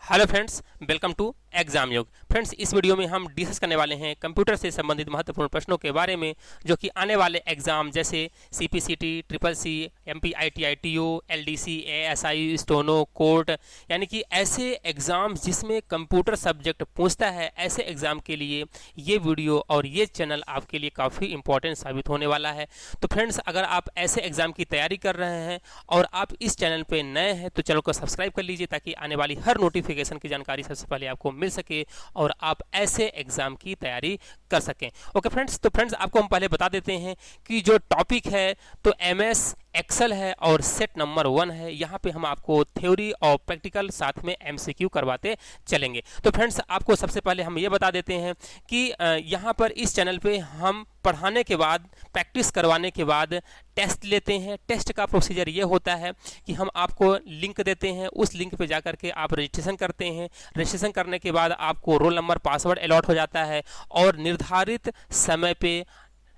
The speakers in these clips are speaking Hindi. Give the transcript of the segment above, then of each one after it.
Hello friends, welcome to exam Yog. Friends, इस वीडियो में हम डिस्कस करने वाले हैं कंप्यूटर से संबंधित महत्वपूर्ण प्रश्नों के बारे में जो कि आने वाले एग्जाम जैसे CPCT, triple C, MPIT ITO, LDC, ASI, steno, court, यानी कि ऐसे एग्जाम्स जिसमें कंप्यूटर सब्जेक्ट पूछता है, ऐसे एग्जाम के लिए ये वीडियो और ये चैनल आपके लिए काफ़ी इंपॉर्टेंट साबित होने वाला है। तो फ्रेंड्स, अगर आप ऐसे एग्जाम की तैयारी कर रहे हैं और आप इस चैनल पर नए हैं तो चैनल को सब्सक्राइब कर लीजिए ताकि आने वाली हर नोटिफिकेशन की जानकारी सबसे पहले आपको मिल सके और आप ऐसे एग्जाम की तैयारी कर सकें। ओके फ्रेंड्स, तो फ्रेंड्स आपको हम पहले बता देते हैं कि जो टॉपिक है तो एमएस एक्सेल है और सेट नंबर 1 है। यहाँ पे हम आपको थ्योरी और प्रैक्टिकल साथ में एमसीक्यू करवाते चलेंगे। तो फ्रेंड्स, आपको सबसे पहले हम ये बता देते हैं कि यहाँ पर इस चैनल पे हम पढ़ाने के बाद, प्रैक्टिस करवाने के बाद टेस्ट लेते हैं। टेस्ट का प्रोसीजर ये होता है कि हम आपको लिंक देते हैं, उस लिंक पे जाकर के आप रजिस्ट्रेशन करते हैं। रजिस्ट्रेशन करने के बाद आपको रोल नंबर, पासवर्ड अलॉट हो जाता है और निर्धारित समय पे,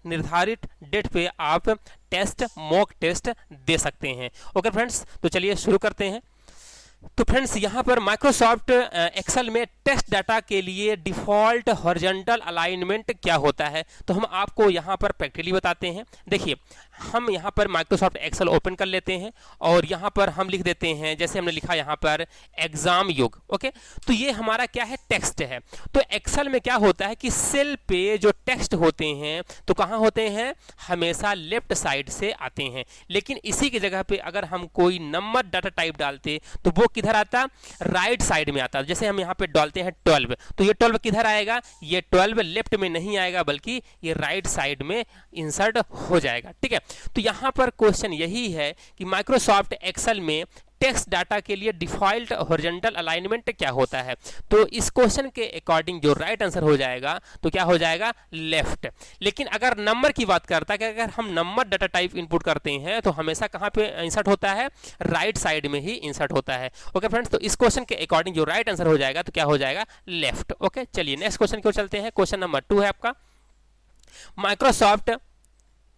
निर्धारित डेट पे आप टेस्ट, मॉक टेस्ट दे सकते हैं। ओके फ्रेंड्स, तो चलिए शुरू करते हैं। तो फ्रेंड्स, यहाँ पर माइक्रोसॉफ्ट एक्सेल में टेस्ट डाटा के लिए डिफ़ॉल्ट हॉरिजॉन्टल अलाइनमेंट क्या होता है, तो हम आपको यहाँ पर प्रैक्टिकली बताते हैं। देखिए, हम यहाँ पर माइक्रोसॉफ्ट एक्सेल ओपन कर लेते हैं और यहाँ पर हम लिख देते हैं, जैसे हमने लिखा यहाँ पर एग्जाम योग। ओके, तो ये हमारा क्या है, टेक्स्ट है। तो एक्सेल में क्या होता है कि सेल पे जो टेक्स्ट होते हैं तो कहाँ होते हैं, हमेशा लेफ्ट साइड से आते हैं। लेकिन इसी की जगह पे अगर हम कोई नंबर डाटा टाइप डालते तो वो किधर आता, राइट साइड में आता। जैसे हम यहाँ पे डालते हैं 12, तो ये 12 किधर आएगा, ये 12 लेफ्ट में नहीं आएगा बल्कि ये राइट साइड में इंसर्ट हो जाएगा। ठीक है, तो यहाँ पर क्वेश्चन यही है कि माइक्रोसॉफ्ट एक्सेल में टेक्स्ट डाटा के लिए डिफॉल्ट हॉरिजॉन्टल अलाइनमेंट क्या होता है। तो इस क्वेश्चन के अकॉर्डिंग जो राइट आंसर हो जाएगा तो क्या हो जाएगा, लेफ्ट। लेकिन अगर नंबर की बात करता है कि अगर हम नंबर डाटा टाइप इनपुट करते हैं तो हमेशा कहाँ पे इंसर्ट होता है, राइट साइड में ही इंसर्ट होता है। ओके फ्रेंड्स, तो इस क्वेश्चन के अकॉर्डिंग जो राइट आंसर हो जाएगा तो क्या हो जाएगा, लेफ्ट। ओके, चलिए नेक्स्ट क्वेश्चन की ओर चलते हैं। क्वेश्चन नंबर 2 है आपका,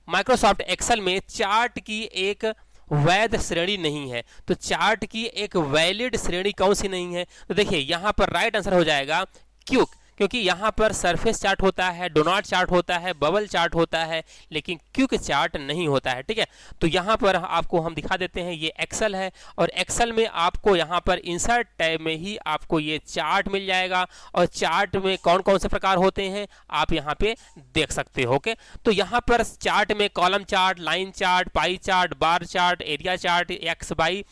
माइक्रोसॉफ्ट एक्सेल में चार्ट की एक वैध श्रेणी नहीं है। तो चार्ट की एक वैलिड श्रेणी कौन सी नहीं है, तो देखिए यहाँ पर राइट आंसर हो जाएगा क्यूक, क्योंकि यहाँ पर सरफेस चार्ट होता है, डोनट चार्ट होता है, बबल चार्ट होता है, लेकिन क्यूक चार्ट नहीं होता है। ठीक है, तो यहाँ पर आपको हम दिखा देते हैं, ये एक्सेल है और एक्सेल में आपको यहाँ पर इंसर्ट टैब में ही आपको ये चार्ट मिल जाएगा और चार्ट में कौन कौन से प्रकार होते हैं आप यहाँ पे देख सकते हो। ओके, तो यहाँ पर चार्ट में column chart, line chart, pie chart, bar chart, area chart, X Y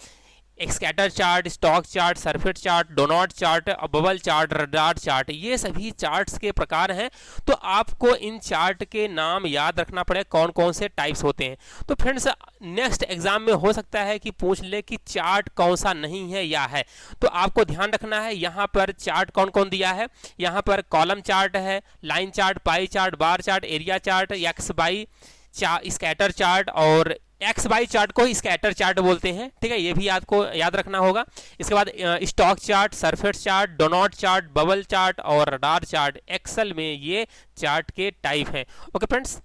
scatter chart, stock chart, surface chart, donut chart, bubble chart, radar chart, ये सभी चार्ट्स के प्रकार हैं। तो आपको इन चार्ट के नाम याद रखना पड़े, कौन कौन से टाइप्स होते हैं। तो फ्रेंड्स, नेक्स्ट एग्जाम में हो सकता है कि पूछ ले कि चार्ट कौन सा नहीं है या है, तो आपको ध्यान रखना है यहाँ पर चार्ट कौन कौन दिया है। यहाँ पर कॉलम चार्ट है, line chart, pie chart, bar chart, area chart, X Y scatter chart, और एक्स बाई चार्ट को स्कैटर चार्ट बोलते हैं। ठीक है, ये भी आपको याद रखना होगा। इसके बाद stock chart, surface chart, donut chart, bubble chart और रडार चार्ट, एक्सेल में ये चार्ट के टाइप हैं। ओके फ्रेंड्स,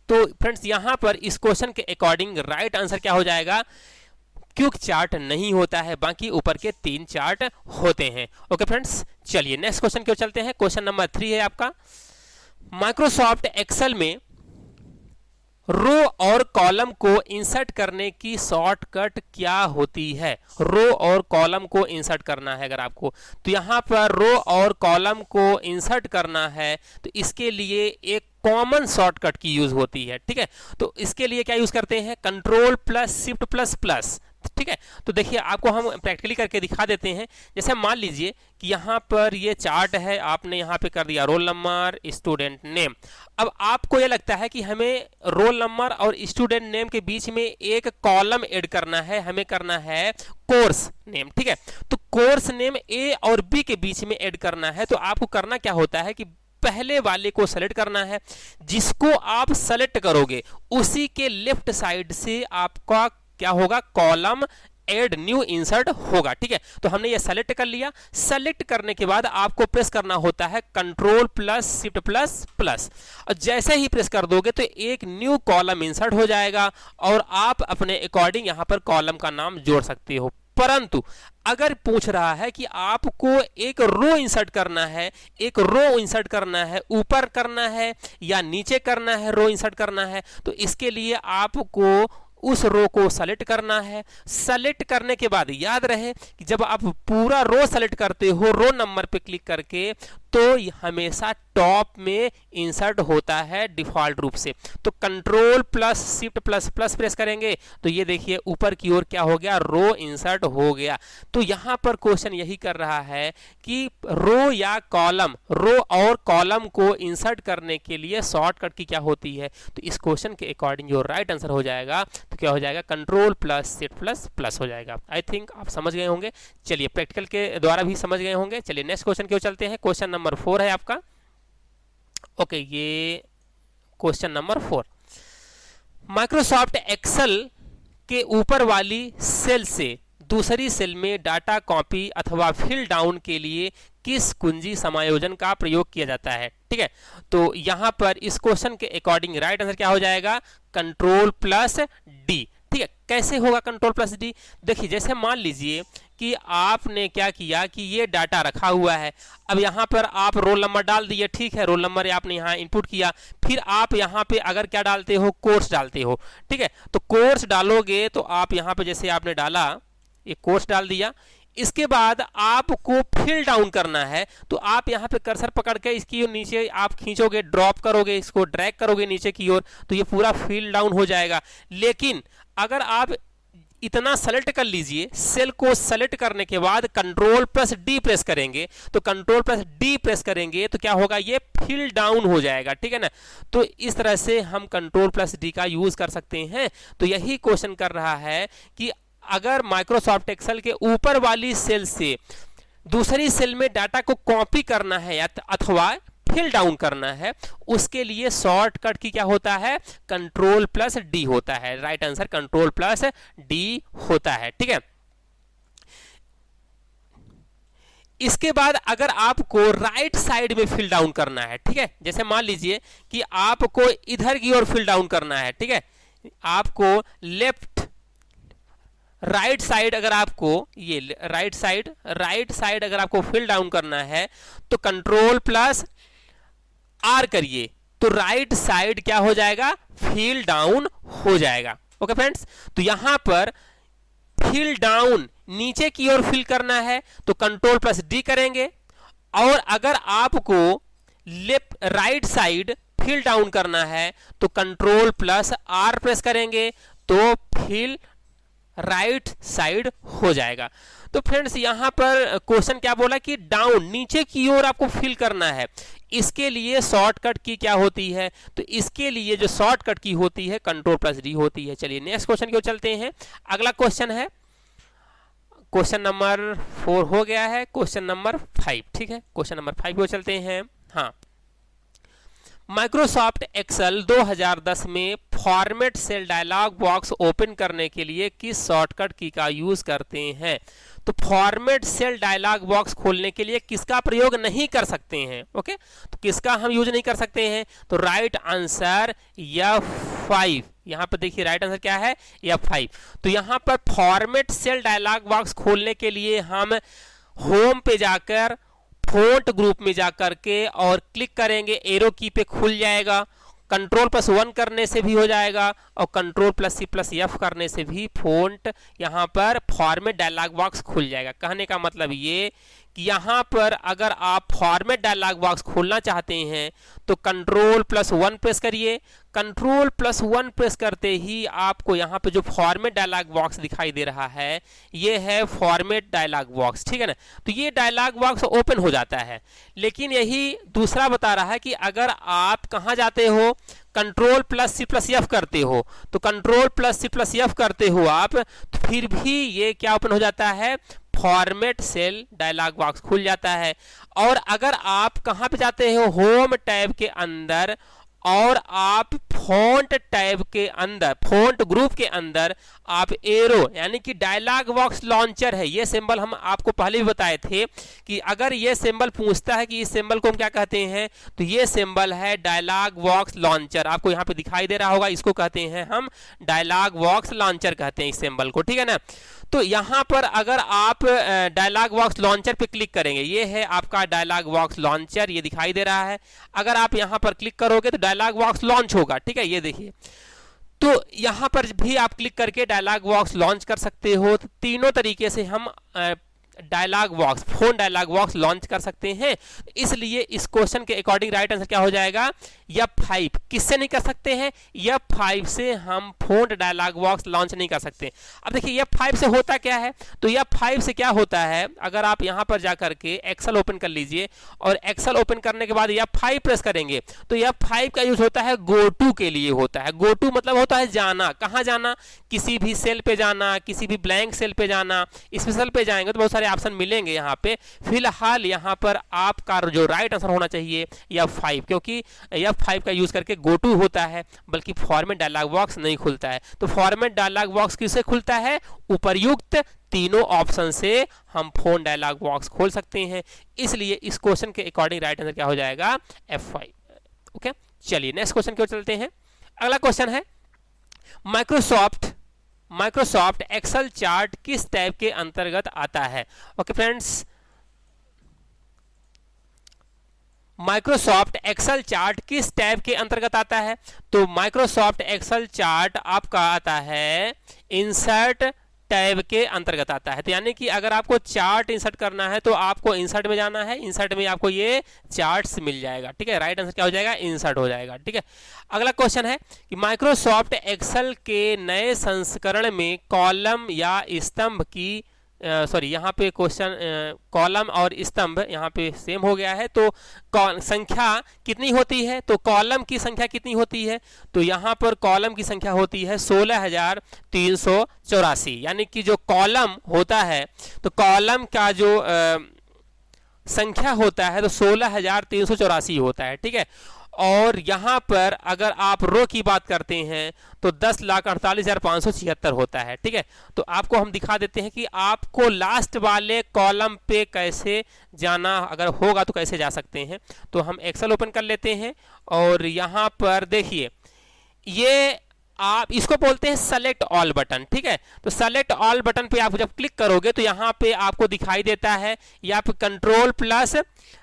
तो फ्रेंड्स यहाँ पर इस क्वेश्चन के अकॉर्डिंग राइट आंसर क्या हो जाएगा, क्यूक चार्ट नहीं होता है, बाकी ऊपर के 3 चार्ट होते हैं। ओके फ्रेंड्स, चलिए नेक्स्ट क्वेश्चन की ओर चलते हैं। क्वेश्चन नंबर 3 है आपका, माइक्रोसॉफ्ट एक्सेल में रो और कॉलम को इंसर्ट करने की शॉर्टकट क्या होती है। रो और कॉलम को इंसर्ट करना है अगर आपको, तो यहाँ पर रो और कॉलम को इंसर्ट करना है तो इसके लिए एक कॉमन शॉर्टकट की यूज होती है। ठीक है, तो इसके लिए क्या यूज करते हैं, control plus shift plus plus. ठीक है, तो देखिए आपको हम प्रैक्टिकली करके दिखा देते हैं। जैसे मान लीजिए कि यहाँ पर ये चार्ट है, आपने यहाँ पे कर दिया रोल नंबर, स्टूडेंट नेम। अब आपको ये लगता है कि हमें रोल नंबर और स्टूडेंट नेम के बीच में एक कॉलम ऐड करना है, हमें करना है कोर्स नेम। ठीक है, तो कोर्स नेम ए और बी के बीच में ऐड करना है। तो आपको करना क्या होता है कि पहले वाले को सेलेक्ट करना है, जिसको आप सेलेक्ट करोगे उसी के लेफ्ट साइड से आपका क्या होगा, कॉलम एड न्यू इंसर्ट होगा। ठीक है, तो हमने ये सेलेक्ट कर लिया। सेलेक्ट करने के बाद आपको प्रेस करना होता है control plus shift plus plus, और जैसे ही प्रेस कर दोगे तो एक न्यू कॉलम इंसर्ट हो जाएगा और आप अपने अकॉर्डिंग यहां पर कॉलम का नाम जोड़ सकते हो। परंतु अगर पूछ रहा है कि आपको एक रो इंसर्ट करना है, एक रो इंसर्ट करना है, ऊपर करना है या नीचे करना है, रो इंसर्ट करना है, तो इसके लिए आपको उस रो को सेलेक्ट करना है। सेलेक्ट करने के बाद याद रहे कि जब आप पूरा रो सेलेक्ट करते हो रो नंबर पे क्लिक करके, तो हमेशा टॉप में इंसर्ट होता है डिफॉल्ट रूप से। तो control plus shift plus plus press करेंगे तो ये देखिए ऊपर की ओर क्या हो गया, रो इंसर्ट हो गया। तो यहां पर क्वेश्चन यही कर रहा है कि रो या कॉलम, रो और कॉलम को इंसर्ट करने के लिए शॉर्टकट की क्या होती है। तो इस क्वेश्चन के अकॉर्डिंग जो राइट आंसर हो जाएगा तो क्या हो जाएगा, control plus shift plus plus हो जाएगा। आई थिंक आप समझ गए होंगे। चलिए प्रैक्टिकल के द्वारा भी समझ गए होंगे। चलिए नेक्स्ट क्वेश्चन की ओर चलते हैं। क्वेश्चन नंबर 4 है आपका। ओके, ये क्वेश्चन नंबर 4, माइक्रोसॉफ्ट एक्सेल के ऊपर वाली सेल से दूसरी सेल में डाटा कॉपी अथवा फिल डाउन के लिए किस कुंजी समायोजन का प्रयोग किया जाता है। ठीक है, तो यहां पर इस क्वेश्चन के अकॉर्डिंग राइट आंसर क्या हो जाएगा, कंट्रोल प्लस डी। ठीक है, कैसे होगा कंट्रोल प्लस डी, देखिए जैसे मान लीजिए कि आपने क्या किया कि ये डाटा रखा हुआ है, अब यहाँ पर आप रोल नंबर डाल दिए। ठीक है, रोल नंबर आपने यहाँ इनपुट किया, फिर आप यहाँ पे अगर क्या डालते हो, कोर्स डालते हो। ठीक है, तो कोर्स डालोगे तो आप यहाँ पे जैसे आपने डाला, एक कोर्स डाल दिया, इसके बाद आपको फिल डाउन करना है, तो आप यहाँ पे कर्सर पकड़ के इसकी नीचे आप खींचोगे, ड्रॉप करोगे, इसको ड्रैग करोगे नीचे की ओर, तो ये पूरा फिल डाउन हो जाएगा। लेकिन अगर आप इतना सेलेक्ट कर लीजिए, सेल को सेलेक्ट करने के बाद कंट्रोल प्लस डी प्रेस करेंगे, तो कंट्रोल प्लस डी प्रेस करेंगे तो क्या होगा, ये फिल डाउन हो जाएगा। ठीक है ना, तो इस तरह से हम कंट्रोल प्लस डी का यूज कर सकते हैं। तो यही क्वेश्चन कर रहा है कि अगर माइक्रोसॉफ्ट एक्सेल के ऊपर वाली सेल से दूसरी सेल में डाटा को कॉपी करना है अथवा फिल डाउन करना है, उसके लिए शॉर्टकट की क्या होता है, कंट्रोल प्लस डी होता है। Right answer control plus D होता है। ठीक है, इसके बाद अगर आपको राइट साइड में फिल डाउन करना है, ठीक है, जैसे मान लीजिए कि आपको इधर की ओर फिल डाउन करना है। ठीक है, आपको लेफ्ट राइट साइड अगर आपको ये राइट साइड अगर आपको फिल डाउन करना है तो कंट्रोल प्लस आर करिए, तो राइट साइड क्या हो जाएगा, फिल डाउन हो जाएगा। ओके फ्रेंड्स, तो यहां पर फिल डाउन नीचे की ओर फिल करना है तो कंट्रोल प्लस डी करेंगे, और अगर आपको left right side fill down करना है तो कंट्रोल प्लस आर प्रेस करेंगे, तो फिल राइट साइड हो जाएगा। तो फ्रेंड्स यहां पर क्वेश्चन क्या बोला कि डाउन नीचे की ओर आपको फिल करना है, इसके लिए शॉर्टकट की क्या होती है, तो इसके लिए जो शॉर्टकट की होती है कंट्रोल प्लस डी होती है। चलिए नेक्स्ट क्वेश्चन की ओर चलते हैं। अगला क्वेश्चन है क्वेश्चन नंबर 4 हो गया है, क्वेश्चन नंबर 5। ठीक है, क्वेश्चन नंबर 5 को चलते हैं। हाँ, माइक्रोसॉफ्ट एक्सेल 2010 में format cell dialog box open करने के लिए किस शॉर्टकट की का यूज करते हैं। तो फॉर्मेट सेल डायलॉग बॉक्स खोलने के लिए किसका प्रयोग नहीं कर सकते हैं। ओके, तो किसका हम यूज नहीं कर सकते हैं, तो राइट आंसर F5। यहां पर देखिए राइट आंसर क्या है, F5। तो यहां पर फॉर्मेट सेल डायलॉग बॉक्स खोलने के लिए हम होम पे जाकर फॉन्ट ग्रुप में जाकर के और क्लिक करेंगे, एरो की पे खुल जाएगा, कंट्रोल प्लस 1 करने से भी हो जाएगा, और control plus C plus F करने से भी फॉन्ट यहाँ पर फॉर्मेट डायलॉग बॉक्स खुल जाएगा। कहने का मतलब ये कि यहाँ पर अगर आप फॉर्मेट डायलॉग बॉक्स खोलना चाहते हैं तो कंट्रोल प्लस 1 प्रेस करिए, कंट्रोल प्लस 1 प्रेस करते ही आपको यहाँ पे जो फॉर्मेट डायलॉग बॉक्स दिखाई दे रहा है ये है फॉर्मेट डायलॉग बॉक्स। ठीक है ना, तो ये डायलॉग बॉक्स ओपन हो जाता है। लेकिन यही दूसरा बता रहा है कि अगर आप कहाँ जाते हो, control plus C plus F करते हो, तो control plus C plus F करते हो आप, तो फिर भी ये क्या ओपन हो जाता है, फॉर्मेट सेल डायलॉग बॉक्स खुल जाता है। और अगर आप कहां पे जाते हो, होम टैब के अंदर, और आप फॉन्ट टैब के अंदर, फॉन्ट ग्रुप के अंदर आप एरो यानी कि डायलॉग बॉक्स लॉन्चर है, ये सिंबल हम आपको पहले भी बताए थे कि अगर ये सिंबल पूछता है कि इस सिंबल को हम क्या कहते हैं, तो ये सिंबल है डायलॉग बॉक्स लॉन्चर। आपको यहाँ पे दिखाई दे रहा होगा, इसको कहते हैं हम डायलॉग बॉक्स लॉन्चर कहते हैं इस सिंबल को, ठीक है ना। तो यहाँ पर अगर आप डायलॉग बॉक्स लॉन्चर पे क्लिक करेंगे, ये है आपका डायलॉग बॉक्स लॉन्चर, ये दिखाई दे रहा है। अगर आप यहाँ पर क्लिक करोगे तो डायलॉग बॉक्स लॉन्च होगा, ठीक है, ये देखिए। तो यहाँ पर भी आप क्लिक करके डायलॉग बॉक्स लॉन्च कर सकते हो। तो तीनों तरीके से हम dialog box, font dialog box launch कर सकते हैं। इसलिए इस क्वेश्चन के अकॉर्डिंग राइट आंसर क्या हो जाएगा, F5। किससे नहीं कर सकते हैं, F5 से हम फोन डायलॉग बॉक्स लॉन्च नहीं कर सकते। अब देखिए F5 से होता क्या है, तो F5 से क्या होता है, अगर आप यहां पर जाकर के एक्सेल ओपन कर लीजिए और एक्सेल ओपन करने के बाद F5 प्रेस करेंगे तो F5 का यूज होता है गो टू के लिए होता है। गो टू मतलब होता है जाना, कहां जाना, किसी भी सेल पे जाना, किसी भी ब्लैंक सेल पे जाना। स्पेशल पे जाएंगे तो बहुत सारे ऑप्शन मिलेंगे यहाँ पे। फिलहाल यहाँ पर आपका जो राइट आंसर होना चाहिए F5, क्योंकि F5 का यूज करके गो टू होता है, बल्कि फॉर्मेट डायलॉग बॉक्स नहीं खुलता है। तो फॉर्मेट डायलॉग बॉक्स किससे खुलता है, उपर्युक्त तीनों ऑप्शन से हम फोन डायलॉग बॉक्स खोल सकते हैं। इसलिए इस क्वेश्चन के अकॉर्डिंग राइट आंसर क्या हो जाएगा, F5। ओके, चलिए नेक्स्ट क्वेश्चन की ओर चलते हैं। अगला क्वेश्चन है माइक्रोसॉफ्ट एक्सेल चार्ट किस टैब के अंतर्गत आता है। Okay friends, Microsoft Excel chart किस टैब के अंतर्गत आता है, तो माइक्रोसॉफ्ट एक्सेल चार्ट आपका आता है इंसर्ट टैब के अंतर्गत आता है। तो यानी कि अगर आपको चार्ट इंसर्ट करना है तो आपको इंसर्ट में जाना है, इंसर्ट में आपको ये चार्ट्स मिल जाएगा, ठीक है। राइट आंसर क्या हो जाएगा, इंसर्ट हो जाएगा, ठीक है। अगला क्वेश्चन है कि माइक्रोसॉफ्ट एक्सेल के नए संस्करण में कॉलम या स्तंभ की यहाँ पे क्वेश्चन कॉलम और स्तंभ यहाँ पे सेम हो गया है। तो संख्या कितनी होती है, तो कॉलम की संख्या कितनी होती है, तो यहाँ पर कॉलम की संख्या होती है 16,384। यानी कि जो कॉलम होता है तो कॉलम का जो संख्या होता है तो 16,384 होता है, ठीक है। और यहाँ पर अगर आप रो की बात करते हैं तो 10,48,576 होता है, ठीक है। तो आपको हम दिखा देते हैं कि आपको लास्ट वाले कॉलम पे कैसे जाना, अगर होगा तो कैसे जा सकते हैं। तो हम एक्सेल ओपन कर लेते हैं और यहाँ पर देखिए ये आप इसको बोलते हैं सेलेक्ट ऑल बटन, ठीक है। तो सेलेक्ट ऑल बटन पे आप जब क्लिक करोगे तो यहाँ पे आपको दिखाई देता है, या आप कंट्रोल प्लस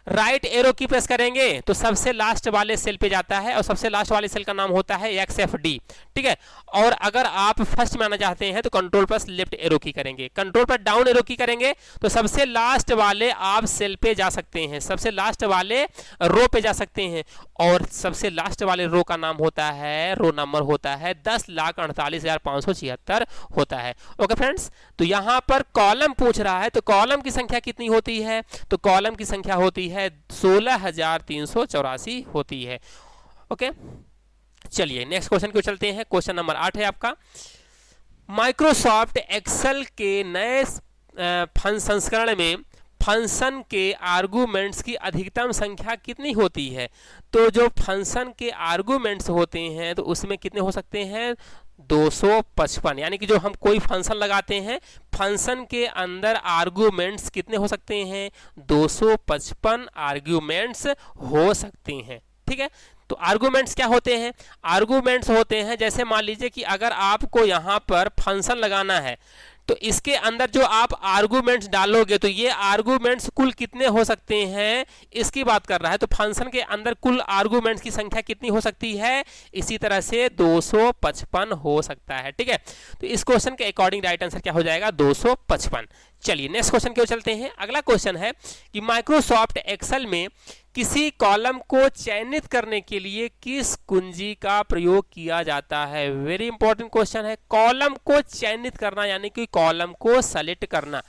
राइट एरो की प्रेस करेंगे तो सबसे लास्ट वाले सेल पे जाता है और सबसे लास्ट वाले सेल का नाम होता है XFD, ठीक है। और अगर आप फर्स्ट में आना चाहते हैं तो कंट्रोल प्लस लेफ्ट एरो की करेंगे, कंट्रोल पर डाउन एरो की करेंगे तो सबसे लास्ट वाले आप सेल पे जा सकते हैं, सबसे लास्ट वाले रो पे जा सकते हैं। और सबसे लास्ट वाले रो का नाम होता है, रो नंबर होता है 10,48,576 होता है। ओके फ्रेंड्स, तो यहाँ पर कॉलम पूछ रहा है तो कॉलम की संख्या कितनी होती है, तो कॉलम की संख्या होती है 16,384 होती है। ओके, चलिए नेक्स्ट क्वेश्चन को चलते हैं। क्वेश्चन नंबर 8 है आपका, माइक्रोसॉफ्ट एक्सेल के नए संस्करण में फंक्शन के आर्गुमेंट्स की अधिकतम संख्या कितनी होती है। तो जो फंक्शन के आर्गुमेंट्स होते हैं तो उसमें कितने हो सकते हैं, 255। यानी कि जो हम कोई फंक्शन लगाते हैं फंक्शन के अंदर आर्गुमेंट्स कितने हो सकते हैं, 255 आर्गुमेंट्स हो सकते हैं, ठीक है। तो आर्गुमेंट्स क्या होते हैं, आर्गुमेंट्स होते हैं जैसे मान लीजिए कि अगर आपको यहाँ पर फंक्शन लगाना है तो इसके अंदर जो आप आर्गुमेंट्स डालोगे तो ये आर्गुमेंट्स कुल कितने हो सकते हैं इसकी बात कर रहा है। तो फंक्शन के अंदर कुल आर्गुमेंट्स की संख्या कितनी हो सकती है, इसी तरह से 255 हो सकता है, ठीक है। तो इस क्वेश्चन के अकॉर्डिंग राइट आंसर क्या हो जाएगा, 255। चलिए नेक्स्ट क्वेश्चन की ओर चलते हैं। अगला क्वेश्चन है कि माइक्रोसॉफ्ट एक्सेल में किसी कॉलम को चयनित करने के लिए किस कुंजी का प्रयोग किया जाता है। वेरी इंपॉर्टेंट क्वेश्चन है, कॉलम को चयनित करना यानी कि कॉलम को सेलेक्ट करना।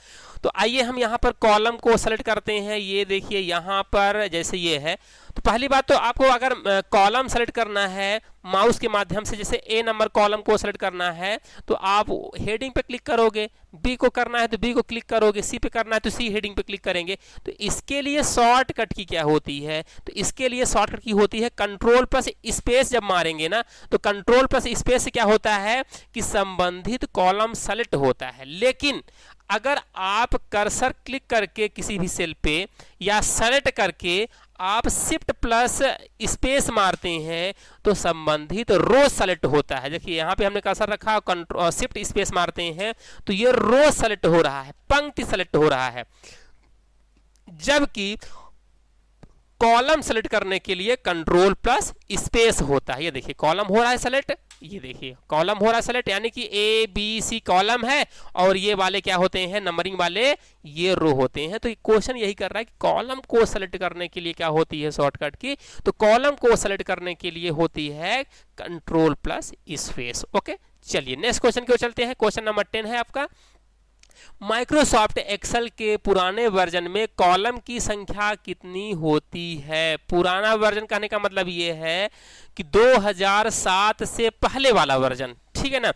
तो आइए हम यहाँ पर कॉलम को सेलेक्ट करते हैं। ये देखिए यहाँ पर जैसे ये है तो पहली बात तो आपको अगर कॉलम सेलेक्ट करना है माउस के माध्यम से, जैसे ए नंबर कॉलम को सेलेक्ट करना है तो आप हेडिंग पे क्लिक करोगे, बी को करना है तो बी को क्लिक करोगे, सी पे करना है तो सी हेडिंग पे क्लिक करेंगे। तो इसके लिए शॉर्टकट की क्या होती है, तो इसके लिए शॉर्टकट की होती है कंट्रोल प्लस स्पेस। जब मारेंगे ना तो कंट्रोल प्लस स्पेस से क्या होता है कि संबंधित कॉलम सेलेक्ट होता है। लेकिन अगर आप कर्सर क्लिक करके किसी भी सेल पे या सेलेक्ट करके आप शिफ्ट प्लस स्पेस मारते हैं तो संबंधित रो सेलेक्ट होता है। देखिए यहाँ पे हमने कर्सर रखा, कंट्रोल शिफ्ट स्पेस मारते हैं तो ये रो सेलेक्ट हो रहा है, पंक्ति सेलेक्ट हो रहा है। जबकि कॉलम सेलेक्ट करने के लिए कंट्रोल प्लस स्पेस होता है। ये देखिए कॉलम हो रहा है सेलेक्ट, ये देखिए कॉलम हो रहा है सेलेक्ट, यानी कि ए बी सी कॉलम है और ये वाले क्या होते हैं, नंबरिंग वाले ये रो होते हैं। तो क्वेश्चन यही कर रहा है कि कॉलम को सेलेक्ट करने के लिए क्या होती है शॉर्टकट की, तो कॉलम को सेलेक्ट करने के लिए होती है कंट्रोल प्लस स्पेस। ओके, चलिए नेक्स्ट क्वेश्चन की ओर चलते हैं। क्वेश्चन नंबर 10 है आपका, माइक्रोसॉफ्ट एक्सेल के पुराने वर्जन में कॉलम की संख्या कितनी होती है। पुराना वर्जन कहने का मतलब ये है कि 2007 से पहले वाला वर्जन, ठीक है ना।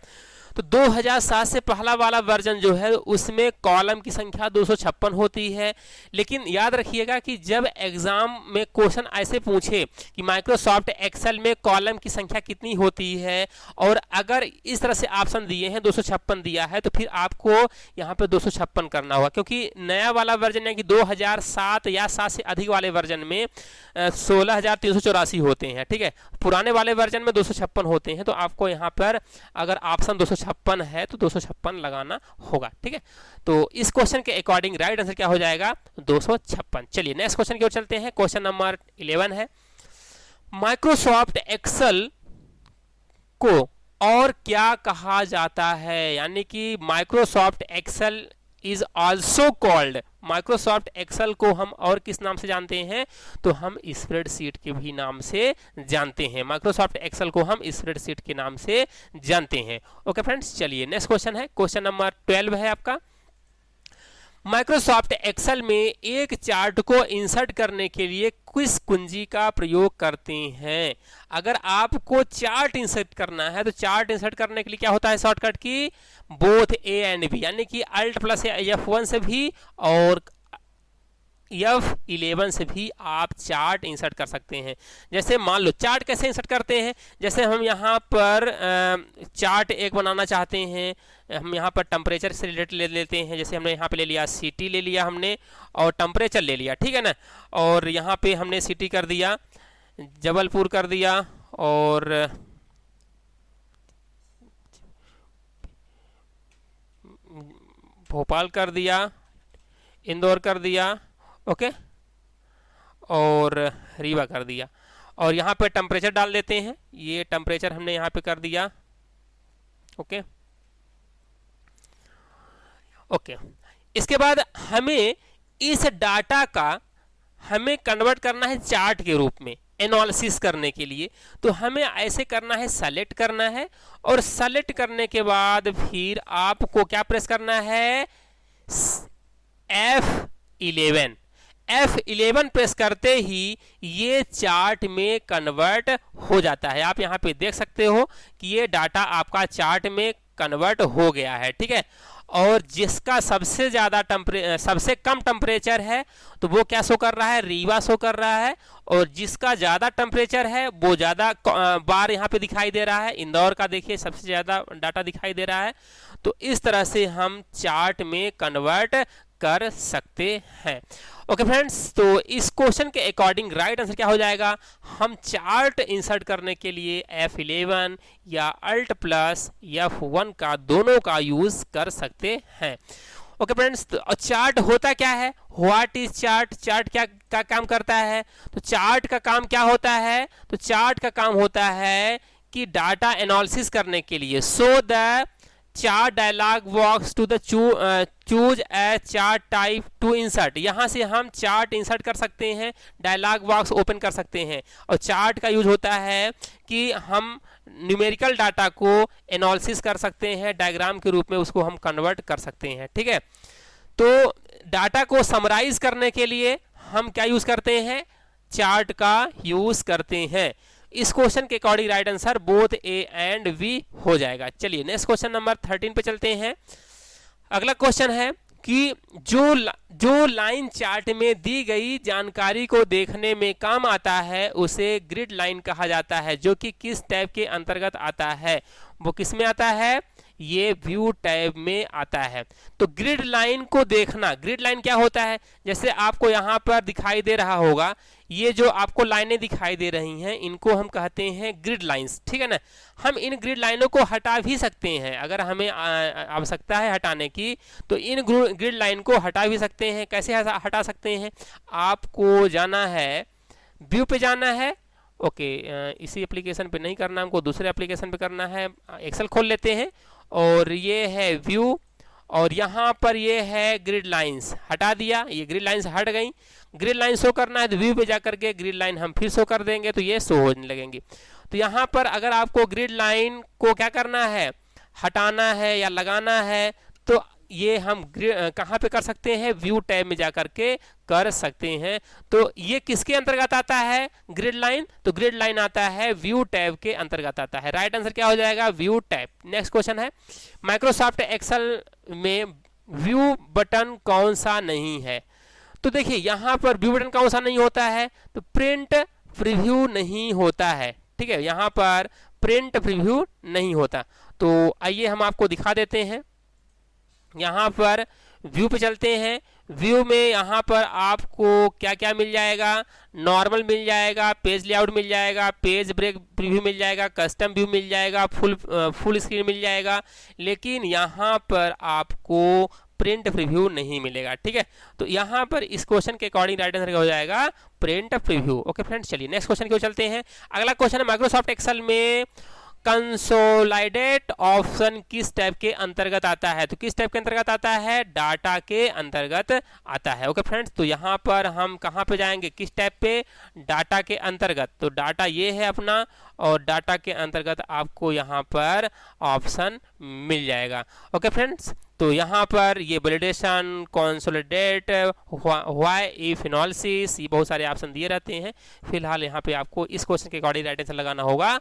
तो 2007 से पहला वाला वर्जन जो है उसमें कॉलम की संख्या 256 होती है। लेकिन याद रखिएगा कि जब एग्जाम में क्वेश्चन ऐसे पूछे कि माइक्रोसॉफ्ट एक्सेल में कॉलम की संख्या कितनी होती है और अगर इस तरह से ऑप्शन दिए हैं 256 दिया है तो फिर आपको यहाँ पे 256 करना होगा, क्योंकि नया वाला वर्जन है कि 2007 या 7 से अधिक वाले वर्जन में 16,384 होते हैं, ठीक है। पुराने वाले वर्जन में 256 होते हैं, तो आपको यहाँ पर अगर ऑप्शन 256 है तो 256 लगाना होगा, ठीक है। तो इस क्वेश्चन के अकॉर्डिंग राइट आंसर क्या हो जाएगा, 256। चलिए नेक्स्ट क्वेश्चन की ओर चलते हैं। क्वेश्चन नंबर 11 है, माइक्रोसॉफ्ट एक्सेल को और क्या कहा जाता है, यानी कि Microsoft Excel is also called, Microsoft Excel को हम और किस नाम से जानते हैं, तो हम स्प्रेडशीट के भी नाम से जानते हैं। माइक्रोसॉफ्ट एक्सेल को हम स्प्रेडशीट के नाम से जानते हैं। ओके फ्रेंड्स, चलिए नेक्स्ट क्वेश्चन है। क्वेश्चन नंबर 12 है आपका, माइक्रोसॉफ्ट एक्सेल में एक चार्ट को इंसर्ट करने के लिए किस कुंजी का प्रयोग करते हैं। अगर आपको चार्ट इंसर्ट करना है तो चार्ट इंसर्ट करने के लिए क्या होता है शॉर्टकट की, बोथ ए एंड बी, यानी कि अल्ट प्लस F1 से भी और F11 से भी आप चार्ट इंसर्ट कर सकते हैं। जैसे मान लो चार्ट कैसे इंसर्ट करते हैं, जैसे हम यहाँ पर चार्ट एक बनाना चाहते हैं, हम यहाँ पर टेम्परेचर से रिलेटेड ले लेते हैं। जैसे हमने यहाँ पे ले लिया सिटी ले लिया हमने और टेम्परेचर ले लिया, ठीक है ना। और यहाँ पे हमने सिटी कर दिया, जबलपुर कर दिया और भोपाल कर दिया, इंदौर कर दिया, ओके, और रीवा कर दिया। और यहाँ पे टेम्परेचर डाल देते हैं, ये टेम्परेचर हमने यहाँ पे कर दिया, ओके ओके। इसके बाद हमें इस डाटा का हमें कन्वर्ट करना है चार्ट के रूप में एनालिसिस करने के लिए। तो हमें ऐसे करना है, सेलेक्ट करना है और सेलेक्ट करने के बाद फिर आपको क्या प्रेस करना है, F11 प्रेस करते ही ये चार्ट में कन्वर्ट हो जाता है। आप यहाँ पे देख सकते हो कि ये डाटा आपका चार्ट में कन्वर्ट हो गया है, ठीक है। और जिसका सबसे ज़्यादा सबसे कम टेम्परेचर है तो वो क्या शो कर रहा है, रीवा शो कर रहा है। और जिसका ज़्यादा टेम्परेचर है वो ज़्यादा बार यहाँ पे दिखाई दे रहा है। इंदौर का देखिए सबसे ज़्यादा डाटा दिखाई दे रहा है। तो इस तरह से हम चार्ट में कन्वर्ट कर सकते हैं। ओके फ्रेंड्स, तो इस क्वेश्चन के अकॉर्डिंग राइट आंसर क्या हो जाएगा, हम चार्ट इंसर्ट करने के लिए F11 या अल्ट प्लस F1 का दोनों का यूज कर सकते हैं। ओके फ्रेंड्स, तो चार्ट होता क्या है, व्हाट इज चार्ट, चार्ट क्या का काम करता है। तो चार्ट का काम क्या होता है, तो चार्ट का काम होता है कि डाटा एनालिसिस करने के लिए so the chart dialog box to the choose a chart type to insert. यहाँ से हम चार्ट इंसर्ट कर सकते हैं, डायलॉग बॉक्स ओपन कर सकते हैं। और चार्ट का यूज होता है कि हम न्यूमेरिकल डाटा को एनालिसिस कर सकते हैं, डायग्राम के रूप में उसको हम कन्वर्ट कर सकते हैं, ठीक है। तो डाटा को समराइज करने के लिए हम क्या यूज करते हैं, चार्ट का यूज करते हैं। इस क्वेश्चन के according right answer both A and B हो जाएगा। चलिए नेक्स्ट क्वेश्चन नंबर 13 पे चलते हैं। अगला क्वेश्चन है कि जो लाइन चार्ट में दी गई जानकारी को देखने में काम आता है उसे ग्रिड लाइन कहा जाता है, जो कि किस टैब के अंतर्गत आता है? वो किस में आता है? ये व्यू टैब में आता है। तो ग्रिड लाइन को देखना, ग्रिड लाइन क्या होता है? जैसे आपको यहाँ पर दिखाई दे रहा होगा, ये जो आपको लाइनें दिखाई दे रही हैं इनको हम कहते हैं ग्रिड लाइंस, ठीक है ना। हम इन ग्रिड लाइनों को हटा भी सकते हैं, अगर हमें आवश्यकता है हटाने की तो इन ग्रिड लाइन को हटा भी सकते हैं। कैसे हटा सकते हैं? आपको जाना है व्यू पे जाना है, ओके, इसी एप्लीकेशन पे नहीं करना, हमको दूसरे एप्लीकेशन पे करना है। एक्सेल खोल लेते हैं और ये है व्यू और यहाँ पर ये है ग्रिड लाइंस, हटा दिया, ये ग्रिड लाइंस हट गई। ग्रिड लाइन शो करना है तो व्यू पे जा करके ग्रिड लाइन हम फिर शो कर देंगे तो ये शो होने लगेंगी। तो यहाँ पर अगर आपको ग्रिड लाइन को क्या करना है, हटाना है या लगाना है, तो ये हम कहाँ पे कर सकते हैं? व्यू टैब में जा करके कर सकते हैं। तो ये किसके अंतर्गत आता है ग्रिड लाइन? तो ग्रिड लाइन आता है व्यू टैब के अंतर्गत आता है। राइट आंसर क्या हो जाएगा? View tab. नेक्स्ट क्वेश्चन है, माइक्रोसॉफ्ट एक्सेल में व्यू बटन कौन सा नहीं है? तो देखिए यहाँ पर व्यू बटन कौन सा नहीं होता है? तो प्रिंट प्रीव्यू नहीं होता है, ठीक है, यहाँ पर प्रिंट प्रीव्यू नहीं होता। तो आइए हम आपको दिखा देते हैं। यहाँ पर व्यू पे चलते हैं। व्यू में यहाँ पर आपको क्या क्या मिल जाएगा? नॉर्मल मिल जाएगा, पेज लेआउट मिल जाएगा, पेज ब्रेक प्रीव्यू मिल जाएगा, कस्टम व्यू मिल जाएगा, फुल स्क्रीन मिल जाएगा, लेकिन यहाँ पर आपको प्रिंट प्रीव्यू नहीं मिलेगा, ठीक है। तो यहाँ पर इस क्वेश्चन के अकॉर्डिंग राइट आंसर हो जाएगा प्रिंट प्रीव्यू। ओके फ्रेंड्स, चलिए नेक्स्ट क्वेश्चन की ओर चलते हैं। अगला क्वेश्चन है, माइक्रोसॉफ्ट एक्सेल में कंसोलिडेट ऑप्शन किस टैब के अंतर्गत आता है? तो किस टैब के अंतर्गत आता है? डाटा के अंतर्गत आता है। ओके फ्रेंड्स, तो यहाँ पर हम कहाँ पे जाएंगे? किस टैब पे? डाटा के अंतर्गत। तो डाटा ये है अपना, और डाटा के अंतर्गत आपको यहाँ पर ऑप्शन मिल जाएगा। ओके फ्रेंड्स, तो यहाँ पर ये validation, consolidate, why, if analysis, ये बहुत सारे ऑप्शन दिए रहते हैं। फिलहाल यहाँ पे आपको इस क्वेश्चन के अकॉर्डिंग राइट आंसर लगाना होगा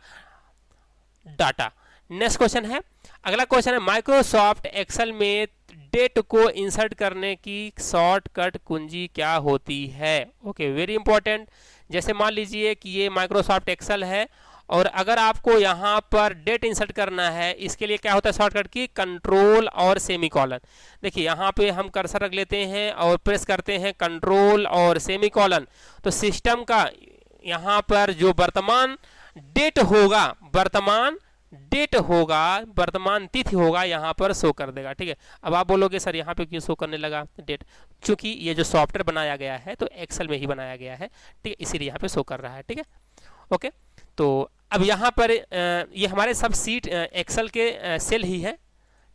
डाटा। नेक्स्ट क्वेश्चन है, अगला क्वेश्चन है, माइक्रोसॉफ्ट एक्सेल में डेट को इंसर्ट करने की शॉर्टकट कुंजी क्या होती है? Okay, very important. जैसे मान लीजिए कि ये माइक्रोसॉफ्ट एक्सेल है और अगर आपको यहाँ पर डेट इंसर्ट करना है, इसके लिए क्या होता है शॉर्टकट की? कंट्रोल और सेमीकॉलन। देखिए यहाँ पे हम कर्सर रख लेते हैं और प्रेस करते हैं कंट्रोल और सेमीकॉलन, तो सिस्टम का यहाँ पर जो वर्तमान डेट होगा, वर्तमान तिथि होगा, यहाँ पर शो कर देगा, ठीक है। अब आप बोलोगे सर यहाँ पे क्यों शो करने लगा डेट? क्योंकि ये जो सॉफ्टवेयर बनाया गया है तो एक्सेल में ही बनाया गया है, ठीक है, इसीलिए यहाँ पे शो कर रहा है, ठीक है। ओके, तो अब यहाँ पर ये हमारे सब सीट एक्सेल के सेल ही है,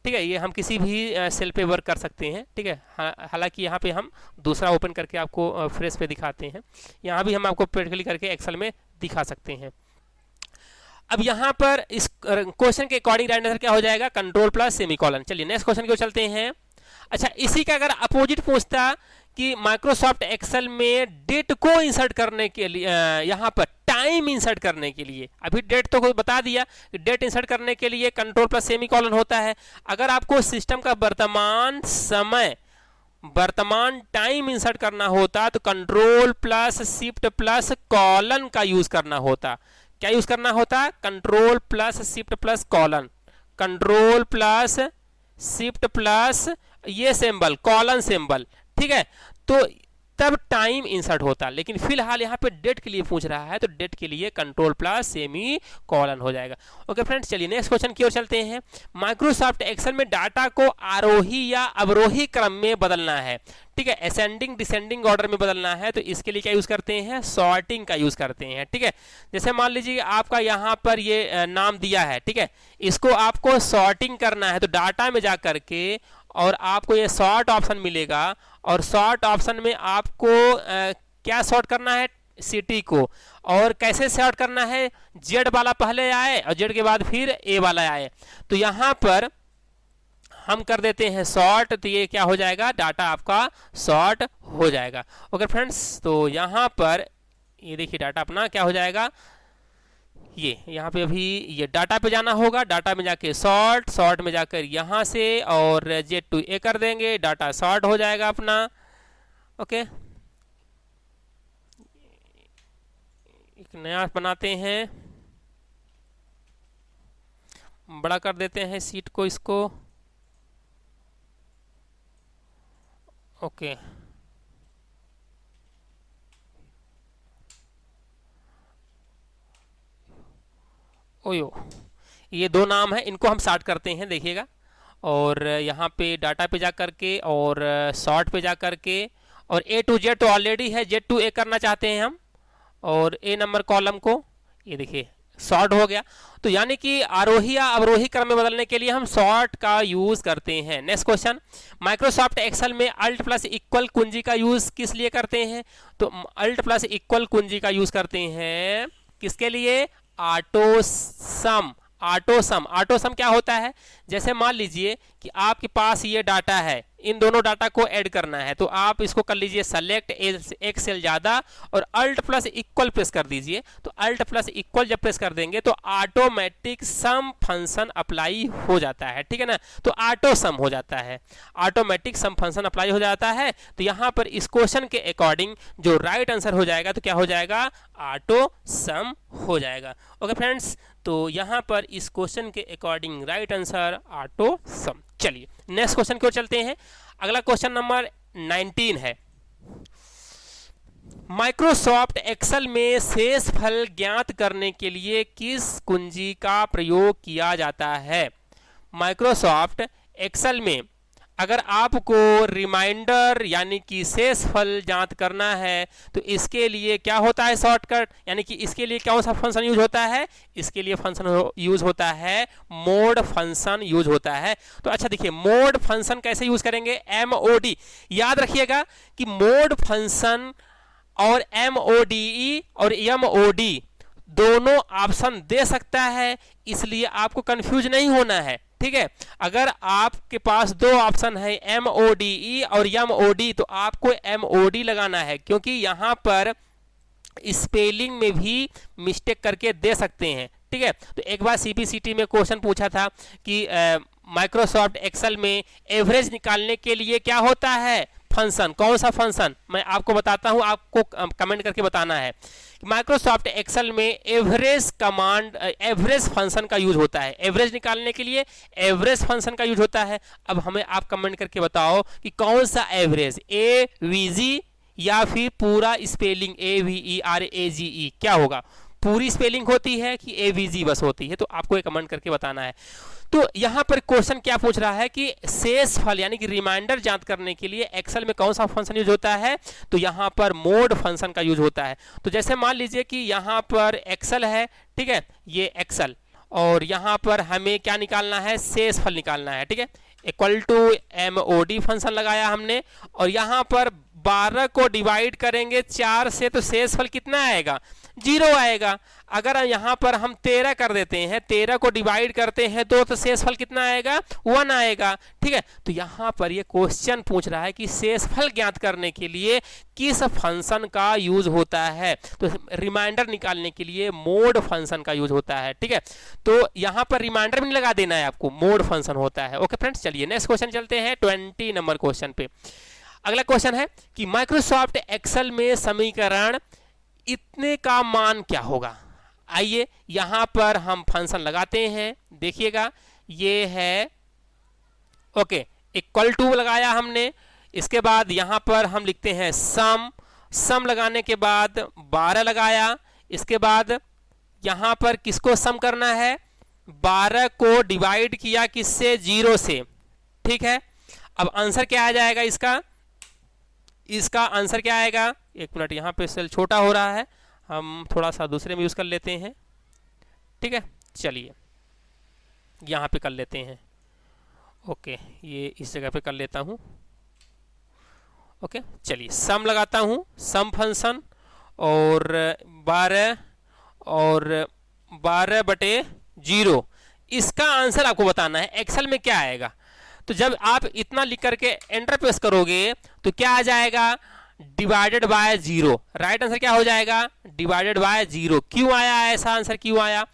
ठीक है, ये हम किसी भी सेल पे वर्क कर सकते हैं, ठीक है। हालांकि यहाँ पे हम दूसरा ओपन करके आपको फ्रेश पे दिखाते हैं, यहाँ भी हम आपको प्रैक्टिकली करके एक्सेल में दिखा सकते हैं। अब यहाँ पर इस क्वेश्चन के अकॉर्डिंग राइट आंसर क्या हो जाएगा? Control plus semicolon. चलिए नेक्स्ट क्वेश्चन की ओर चलते हैं। अच्छा, इसी का अगर अपोजिट पूछता कि माइक्रोसॉफ्ट एक्सेल में डेट को इंसर्ट करने के लिए, यहाँ पर टाइम इंसर्ट करने के लिए, अभी डेट तो बता दिया कि डेट इंसर्ट करने के लिए कंट्रोल प्लस सेमीकॉलन होता है। अगर आपको सिस्टम का वर्तमान समय, वर्तमान टाइम इंसर्ट करना होता तो control plus shift plus colon का यूज करना होता। क्या यूज करना होता? Control plus shift plus colon, control plus shift plus ये सिंबल, कॉलन सिंबल, ठीक है, तो तब टाइम इंसर्ट होता। लेकिन फिलहाल यहाँ पे डेट के लिए पूछ रहा है तो डेट के लिए कंट्रोल प्लस सेमी कॉलन हो जाएगा। ओके फ्रेंड्स, चलिए नेक्स्ट क्वेश्चन की ओर चलते हैं। माइक्रोसॉफ्ट एक्सेल में डाटा को आरोही या अवरोही क्रम में बदलना है, ठीक है, असेंडिंग डिसेंडिंग ऑर्डर में बदलना है, तो इसके लिए क्या यूज करते हैं? सॉर्टिंग का यूज करते हैं, ठीक है। जैसे मान लीजिए आपका यहाँ पर ये नाम दिया है, ठीक है, इसको आपको सॉर्टिंग करना है, तो डाटा में जा करके और आपको ये सॉर्ट ऑप्शन मिलेगा, और सॉर्ट ऑप्शन में आपको क्या सॉर्ट करना है? सिटी को। और कैसे सॉर्ट करना है? जेड वाला पहले आए और जेड के बाद फिर ए वाला आए, तो यहाँ पर हम कर देते हैं सॉर्ट, तो ये क्या हो जाएगा? डाटा आपका सॉर्ट हो जाएगा। ओके फ्रेंड्स, तो यहाँ पर ये देखिए डाटा अपना क्या हो जाएगा, ये यहाँ पे अभी ये डाटा पे जाना होगा, डाटा में जाके सॉर्ट, सॉर्ट में जाकर यहाँ से और Z to A कर देंगे, डाटा सॉर्ट हो जाएगा अपना। ओके, एक नया बनाते हैं, बड़ा कर देते हैं सीट को इसको। ओके, ओयो, ये दो नाम है, इनको हम सॉर्ट करते हैं, देखिएगा। और यहाँ पे डाटा पे जा करके और सॉर्ट पे जा करके और A to Z तो ऑलरेडी है, Z to A करना चाहते हैं हम, और A नंबर कॉलम को ये देखिए सॉर्ट हो गया। तो यानी कि आरोही या अवरोही क्रम में बदलने के लिए हम सॉर्ट का यूज करते हैं। नेक्स्ट क्वेश्चन, माइक्रोसॉफ्ट एक्सेल में अल्ट प्लस इक्वल कुंजी का यूज किस लिए करते हैं? तो अल्ट प्लस इक्वल कुंजी का यूज करते हैं किसके लिए? ऑटो सम। ऑटो सम, ऑटो सम क्या होता है? जैसे मान लीजिए कि आपके पास ये डाटा है, इन दोनों डाटा को ऐड करना है, तो आप इसको कर लीजिए सेलेक्ट एक सेल ज्यादा और अल्ट प्लस इक्वल प्रेस कर दीजिए। तो अल्ट प्लस इक्वल जब प्रेस कर देंगे तो ऑटोमेटिक सम फंक्शन अप्लाई हो जाता है, ठीक है ना। तो ऑटो सम हो जाता है, ऑटोमेटिक सम फंक्शन अप्लाई हो जाता है। तो यहाँ पर इस क्वेश्चन के अकॉर्डिंग जो राइट आंसर हो जाएगा तो क्या हो जाएगा? ऑटो सम हो जाएगा। ओके फ्रेंड्स, तो यहाँ पर इस क्वेश्चन के अकॉर्डिंग राइट आंसर ऑटो सम। चलिए नेक्स्ट क्वेश्चन की ओर चलते हैं। अगला क्वेश्चन नंबर 19 है, माइक्रोसॉफ्ट एक्सेल में शेषफल ज्ञात करने के लिए किस कुंजी का प्रयोग किया जाता है? माइक्रोसॉफ्ट एक्सेल में अगर आपको रिमाइंडर यानी कि शेषफल ज्ञात करना है तो इसके लिए क्या होता है? शॉर्टकट, यानी कि इसके लिए कौन सा फंक्शन यूज होता है? इसके लिए फंक्शन यूज होता है मोड फंक्शन यूज होता है। तो अच्छा देखिए, मोड फंक्शन कैसे यूज करेंगे? MOD। याद रखिएगा कि मोड फंक्शन और MODE और MOD दोनों ऑप्शन दे सकता है, इसलिए आपको कंफ्यूज नहीं होना है, ठीक है। अगर आपके पास दो ऑप्शन है MODE और MOD तो आपको MOD लगाना है, क्योंकि यहां पर स्पेलिंग में भी मिस्टेक करके दे सकते हैं, ठीक है। तो एक बार CPCT में क्वेश्चन पूछा था कि माइक्रोसॉफ्ट एक्सेल में एवरेज निकालने के लिए क्या होता है फंक्शन, कौन सा फंक्शन? मैं आपको बताता हूं, आपको कमेंट करके बताना है। माइक्रोसॉफ्ट एक्सेल में एवरेज कमांड, एवरेज फंक्शन का यूज होता है। एवरेज निकालने के लिए एवरेज फंक्शन का यूज होता है। अब हमें आप कमेंट करके बताओ कि कौन सा एवरेज, AVG या फिर पूरा स्पेलिंग AVERAGE, क्या होगा? पूरी स्पेलिंग होती है कि AVG बस होती है? तो आपको एक कमेंट करके बताना है। तो यहां पर क्वेश्चन क्या पूछ रहा है कि शेषफल यानी कि रिमाइंडर ज्ञात करने के लिए एक्सेल में कौन सा फंक्शन यूज होता है? तो यहां पर मोड फंक्शन का यूज होता है। तो जैसे मान लीजिए कि यहां पर एक्सेल है, ठीक है, ये एक्सेल, और यहां पर हमें क्या निकालना है? शेषफल निकालना है, ठीक है। इक्वल टू MOD फंक्शन लगाया हमने, और यहां पर 12 को डिवाइड करेंगे 4 से तो शेषफल कितना आएगा? 0 आएगा। अगर यहाँ पर हम 13 कर देते हैं, 13 को डिवाइड करते हैं तो शेषफल कितना आएगा? 1 आएगा, ठीक है। तो यहाँ पर ये क्वेश्चन पूछ रहा है कि शेषफल ज्ञात करने के लिए किस फंक्शन का यूज होता है? तो रिमाइंडर निकालने के लिए मोड फंक्शन का यूज होता है, ठीक है। तो यहाँ पर रिमाइंडर भी नहीं लगा देना है आपको, मोड फंक्शन होता है। ओके फ्रेंड्स, चलिए नेक्स्ट क्वेश्चन चलते हैं 20 नंबर क्वेश्चन पे। अगला क्वेश्चन है कि माइक्रोसॉफ्ट एक्सेल में समीकरण इतने का मान क्या होगा? आइए यहां पर हम फंक्शन लगाते हैं, देखिएगा ये है, ओके, इक्वल टू लगाया हमने। इसके बाद यहां पर हम लिखते हैं सम, सम लगाने के बाद 12 लगाया। इसके बाद यहां पर किसको सम करना है? 12 को डिवाइड किया किससे? 0 से, ठीक है। अब आंसर क्या आ जाएगा इसका? इसका आंसर क्या आएगा? एक मिनट, यहाँ पे सेल छोटा हो रहा है, हम थोड़ा सा दूसरे में यूज कर लेते हैं, ठीक है। चलिए यहाँ पे कर लेते हैं, ओके, ये इस जगह पे कर लेता हूँ, ओके। चलिए सम लगाता हूँ, सम फंक्शन, और 12 बटे 0, इसका आंसर आपको बताना है एक्सेल में क्या आएगा। तो जब आप इतना लिख करके एंटर प्रेस करोगे तो क्या आ जाएगा? Divided by 0। राइट आंसर क्या हो जाएगा? Divided by 0। क्यों आया ऐसा आंसर, क्यों आया?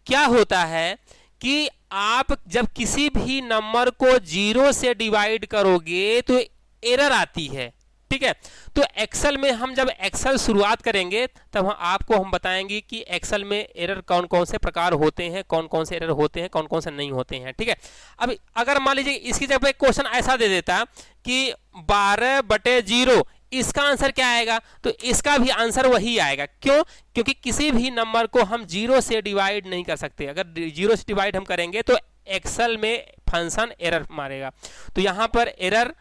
क्या होता है कि आप जब किसी भी नंबर को 0 से डिवाइड करोगे तो एरर आती है, ठीक है। तो एक्सेल में हम जब एक्सेल शुरुआत करेंगे तब आपको हम बताएंगे कि एक्सेल में एरर कौन कौन से प्रकार होते हैं, कौन कौन से एरर होते हैं, कौन कौन से नहीं होते हैं, ठीक है। अब अगर मान लीजिए इसकी जगह एक क्वेश्चन ऐसा दे देता कि 12/0, इसका आंसर क्या आएगा? तो इसका भी आंसर वही आएगा। क्यों? क्योंकि किसी भी नंबर को हम 0 से डिवाइड नहीं कर सकते। अगर 0 से डिवाइड हम करेंगे तो एक्सेल में फंक्शन एरर मारेगा। तो यहां पर एरर